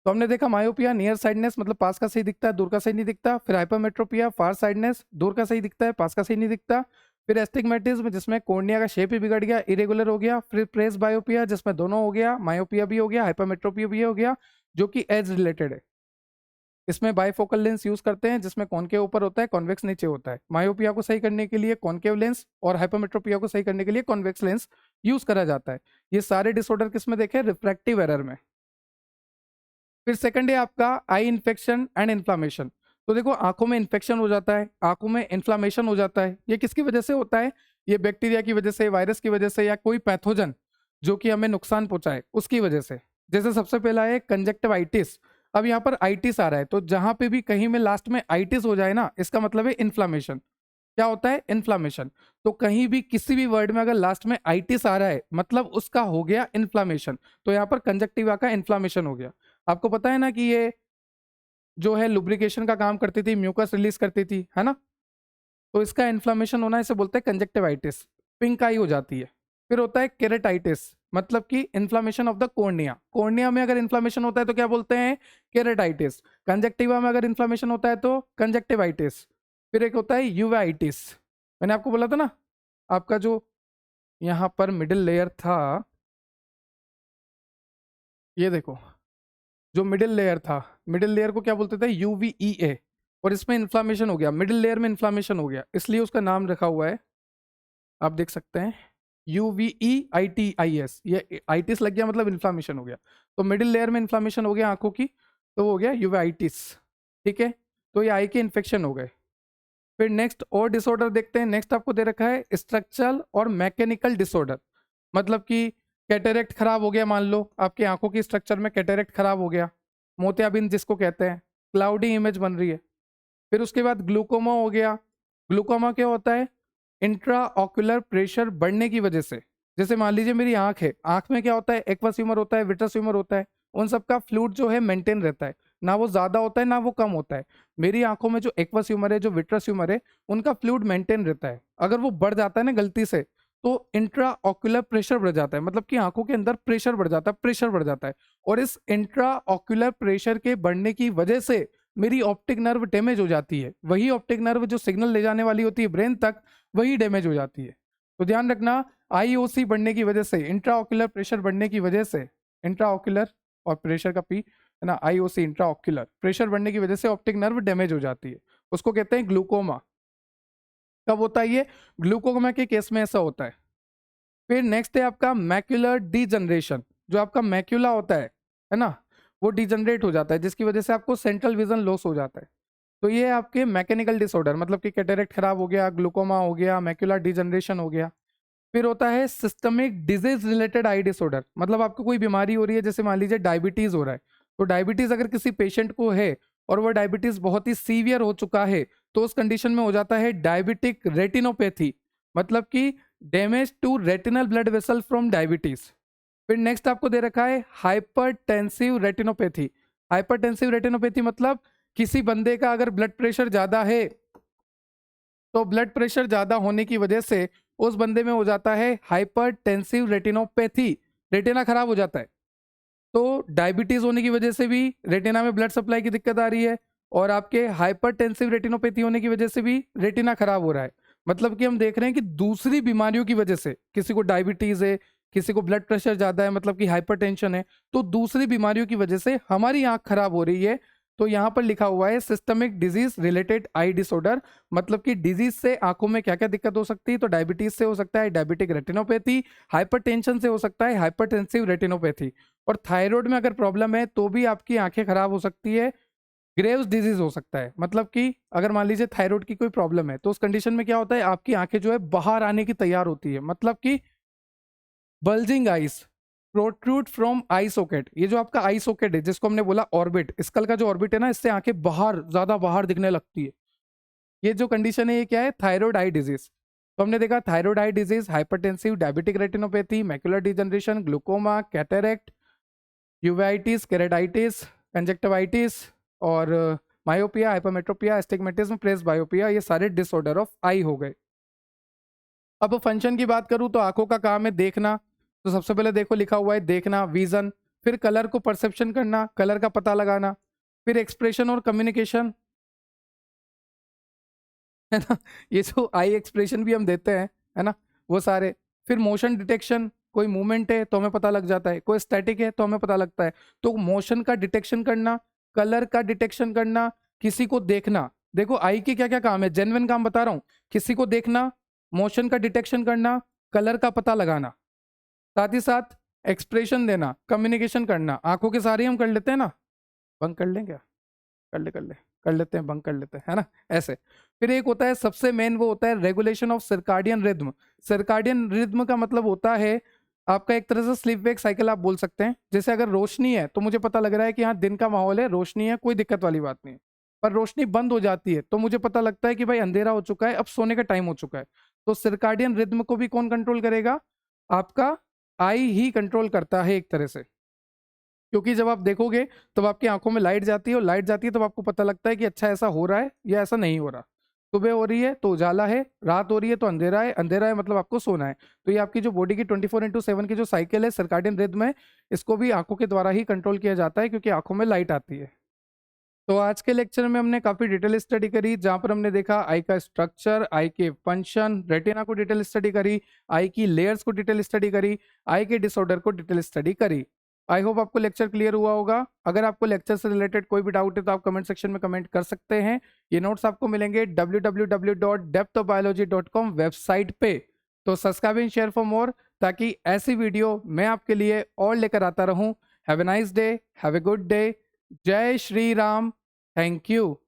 तो हमने देखा मायोपिया नियर साइडनेस, मतलब पास का सही दिखता है, दूर का सही नहीं दिखता। फिर हाइपरमेट्रोपिया फार साइडनेस, दूर का सही दिखता है, पास का सही नहीं दिखता। फिर एस्टिग्मेटिज्म, जिसमें कॉर्निया का शेप ही बिगड़ गया, इरेगुलर हो गया। फिर प्रेस बायोपिया, जिसमें दोनों हो गया, मायोपिया भी हो गया, हाइपरमेट्रोपिया भी हो गया, जो कि एज रिलेटेड है। इसमें बायफोकल लेंस यूज करते हैं जिसमें कॉनकेव ऊपर होता है, कॉन्वेक्स नीचे होता है। मायोपिया को सही करने के लिए कॉनकेव लेंस और हाइपरमेट्रोपिया को सही करने के लिए कॉन्वेक्स लेंस यूज करा जाता है। ये सारे डिसऑर्डर किस में देखे? रिफ्रैक्टिव एरर में। फिर सेकंड है आपका आई इन्फेक्शन एंड इन्फ्लामेशन। तो देखो आंखों में इन्फेक्शन हो जाता है, आंखों में इन्फ्लामेशन हो जाता है। ये किसकी वजह से होता है? ये बैक्टीरिया की वजह से, वायरस की वजह से, या कोई पैथोजन जो कि हमें नुकसान पहुंचाए उसकी वजह से। जैसे सबसे पहला है कंजक्टिवाइटिस। अब यहाँ पर आइटिस आ रहा है, तो जहां पे भी कहीं में लास्ट में आइटिस हो जाए ना, इसका मतलब है इन्फ्लामेशन। क्या होता है? इन्फ्लामेशन। तो कहीं भी किसी भी वर्ड में अगर लास्ट में आइटिस आ रहा है मतलब उसका हो गया इन्फ्लामेशन। तो यहाँ पर कंजक्टिवा का इन्फ्लामेशन हो गया। आपको पता है ना कि ये जो है लुब्रिकेशन का काम करती थी, म्यूकस रिलीज करती थी, है ना? तो इसका इन्फ्लामेशन होना इसे बोलते हैं कंजक्टिवाइटिस। पिंक आई हो जाती है। फिर होता है केरेटाइटिस, मतलब कि inflammation of the cornea. Cornea में अगर इन्फ्लामेशन होता है तो क्या बोलते हैं? केरेटाइटिस। कंजक्टिवा में अगर इन्फ्लामेशन होता है तो कंजक्टिवाइटिस। फिर एक होता है यूवेआइटिस। मैंने आपको बोला था ना, आपका जो यहाँ पर मिडिल लेयर था, ये देखो, जो मिडिल लेयर था, मिडिल लेयर को क्या बोलते थे? यूवीईए। और इसमें इन्फ्लामेशन हो गया, मिडिल लेयर में इन्फ्लामेशन हो गया, इसलिए उसका नाम रखा हुआ है, आप देख सकते हैं, UVEITIS। ये आइटिस लग गया मतलब इन्फ्लामेशन हो गया। तो मिडिल लेयर में इन्फ्लामेशन हो गया आंखों की, तो वो हो गया यूवेआइटिस। ठीक है, तो ये आई के इन्फेक्शन हो गए। फिर नेक्स्ट और डिसऑर्डर देखते हैं। नेक्स्ट आपको दे रखा है स्ट्रक्चरल और मैकेनिकल डिसऑर्डर। मतलब कि कैटेरेक्ट खराब हो गया, मान लो आपकी आंखों की स्ट्रक्चर में कैटेरेक्ट खराब हो गया, मोतियाबिंद जिसको कहते हैं, क्लाउडी इमेज बन रही है। फिर उसके बाद ग्लूकोमा हो गया। ग्लूकोमा क्या होता है? इंट्रा ऑक्यूलर प्रेशर बढ़ने की वजह से। जैसे मान लीजिए मेरी आंख है, आंख में क्या होता है? एक्वस ह्यूमर होता है, विट्रस ह्यूमर होता है, उन सबका फ्लूइड जो है मेंटेन रहता है, ना वो ज्यादा होता है ना वो कम होता है। मेरी आंखों में जो एक्वस ह्यूमर है, जो विट्रस ह्यूमर है, उनका फ्लूइड मेंटेन रहता है। अगर वो बढ़ जाता है ना गलती से, तो इंट्रा ऑक्यूलर प्रेशर बढ़ जाता है, मतलब कि आंखों के अंदर प्रेशर बढ़ जाता है, प्रेशर बढ़ जाता है। और इस इंट्रा ऑक्यूलर प्रेशर के बढ़ने की वजह से मेरी ऑप्टिक नर्व डैमेज हो जाती है। वही ऑप्टिक नर्व जो सिग्नल ले जाने वाली होती है ब्रेन तक, वही डैमेज हो जाती है। तो ध्यान रखना, आईओसी बढ़ने की वजह से, इंट्रा ऑक्यूलर प्रेशर बढ़ने की वजह से, इंट्रा ऑक्यूलर और प्रेशर का पी है ना, आईओसी इंट्रा ऑक्यूलर प्रेशर बढ़ने की वजह से ऑप्टिक नर्व डैमेज हो जाती है, उसको कहते हैं ग्लूकोमा। कब होता है ये? ग्लूकोमा के केस में ऐसा होता है। फिर नेक्स्ट है आपका मैक्यूलर डीजनरेशन। जो आपका मैक्यूला होता है ना, वो डिजनरेट हो जाता है, जिसकी वजह से आपको सेंट्रल विजन लॉस हो जाता है। तो ये आपके मैकेनिकल डिसऑर्डर, मतलब कि कैटेरेक्ट खराब हो गया, ग्लूकोमा हो गया, मैक्यूलर डिजनरेशन हो गया। फिर होता है systemic disease related I disorder. मतलब आपको कोई बीमारी हो रही है, जैसे मान लीजिए डायबिटीज हो रहा है, तो डायबिटीज अगर किसी पेशेंट को है और वो डायबिटीज बहुत ही सीवियर हो चुका है, तो उस कंडीशन में हो जाता है डायबिटिक रेटिनोपैथी, मतलब कि damage to retinal blood vessel from diabetes. फिर नेक्स्ट आपको दे रखा है हाइपरटेंसिव रेटिनोपैथी। हाइपरटेंसिव रेटिनोपैथी मतलब किसी बंदे का अगर ब्लड प्रेशर ज्यादा है, तो ब्लड प्रेशर ज्यादा होने की वजह से उस बंदे में हो जाता है हाइपरटेंसिव रेटिनोपैथी, रेटिना खराब हो जाता है। तो डायबिटीज होने की वजह से भी रेटिना में ब्लड सप्लाई की दिक्कत आ रही है, और आपके हाइपरटेंसिव रेटिनोपैथी होने की वजह से भी रेटिना खराब हो रहा है। मतलब कि हम देख रहे हैं कि दूसरी बीमारियों की वजह से, किसी को डायबिटीज है, किसी को ब्लड प्रेशर ज्यादा है, मतलब कि हाइपरटेंशन है, तो दूसरी बीमारियों की वजह से हमारी आंख खराब हो रही है। तो यहाँ पर लिखा हुआ है systemic disease related I disorder. मतलब कि डिजीज से आंखों में क्या क्या दिक्कत हो सकती है? तो डायबिटीज से हो सकता है डायबिटिक रेटिनोपैथी, हाइपरटेंशन से हो सकता है हाइपरटेंसिव रेटिनोपैथी, और थायराइड में अगर प्रॉब्लम है तो भी आपकी आंखें खराब हो सकती है। ग्रेव्स डिजीज हो सकता है, मतलब कि अगर मान लीजिए थायराइड की कोई प्रॉब्लम है, तो उस कंडीशन में क्या होता है? आपकी आंखें जो है बाहर आने की तैयार होती है, मतलब कि bulging eyes, protrude from I socket. ये जो आपका आई सॉकेट है, जिसको हमने बोला ऑर्बिट, स्कल का जो ऑर्बिट है ना, इससे आंखें बाहर, ज्यादा बाहर दिखने लगती है। ये जो कंडीशन है ये क्या है, थायराइड आई डिजीज। तो हमने देखा thyroid eye disease, hypertensive, diabetic retinopathy, macular degeneration, glaucoma, cataract, uveitis, केरेटाइटिस, conjunctivitis और मायोपिया, हाइपरमेट्रोपिया, एस्टिग्मेटिज्म, प्रेस बायोपिया, ये सारे डिसऑर्डर ऑफ आई हो गए। अब फंक्शन की बात करूं तो आंखों का काम है देखना। तो सबसे पहले देखो लिखा हुआ है देखना, विजन, फिर कलर को परसेप्शन करना, कलर का पता लगाना, फिर एक्सप्रेशन और कम्युनिकेशन, है ना। ये जो आई एक्सप्रेशन भी हम देते हैं, है ना, वो सारे। फिर मोशन डिटेक्शन, कोई मूवमेंट है तो हमें पता लग जाता है, कोई स्टैटिक है तो हमें पता लगता है। तो मोशन का डिटेक्शन करना, कलर का डिटेक्शन करना, किसी को देखना। देखो आई के क्या क्या काम है, जेन्युइन काम बता रहा हूं। किसी को देखना, मोशन का डिटेक्शन करना, कलर का पता लगाना, साथ ही साथ एक्सप्रेशन देना, कम्युनिकेशन करना। आंखों के सारे हम कर लेते हैं ना, बंक कर लें क्या, कर लेते हैं, बंक कर लेते हैं, है ना, ऐसे। फिर एक होता है सबसे मेन, वो होता है regulation of circadian rhythm. Circadian rhythm का मतलब होता है आपका एक तरह से स्लीप वेक साइकिल आप बोल सकते हैं। जैसे अगर रोशनी है तो मुझे पता लग रहा है कि हाँ दिन का माहौल है, रोशनी है, कोई दिक्कत वाली बात नहीं है। पर रोशनी बंद हो जाती है तो मुझे पता लगता है कि भाई अंधेरा हो चुका है, अब सोने का टाइम हो चुका है। तो सर्काडियन रिद्म को भी कौन कंट्रोल करेगा, आपका आई ही कंट्रोल करता है एक तरह से। क्योंकि जब आप देखोगे तब आपकी आंखों में लाइट जाती है, और लाइट जाती है तब आपको पता लगता है कि अच्छा ऐसा हो रहा है या ऐसा नहीं हो रहा। सुबह हो रही है तो उजाला है, रात हो रही है तो अंधेरा है, अंधेरा है मतलब आपको सोना है। तो ये आपकी जो बॉडी की 24/7 की जो साइकिल है, सर्काडियन रिद्म है, इसको भी आंखों के द्वारा ही कंट्रोल किया जाता है, क्योंकि आंखों में लाइट आती है। तो आज के लेक्चर में हमने काफी डिटेल स्टडी करी, जहां पर हमने देखा आई का स्ट्रक्चर, आई के फंक्शन, रेटिना को डिटेल स्टडी करी, आई की लेयर्स को डिटेल स्टडी करी, आई के डिसऑर्डर को डिटेल स्टडी करी। आई होप आपको लेक्चर क्लियर हुआ होगा। अगर आपको लेक्चर से रिलेटेड कोई भी डाउट है तो आप कमेंट सेक्शन में कमेंट कर सकते हैं। ये नोट्स आपको मिलेंगे www.depthofbiology.com वेबसाइट पे। तो subscribe and share for more, ताकि ऐसी वीडियो मैं आपके लिए और लेकर आता रहूं। Have a nice day, have a good day. जय श्री राम। Thank you.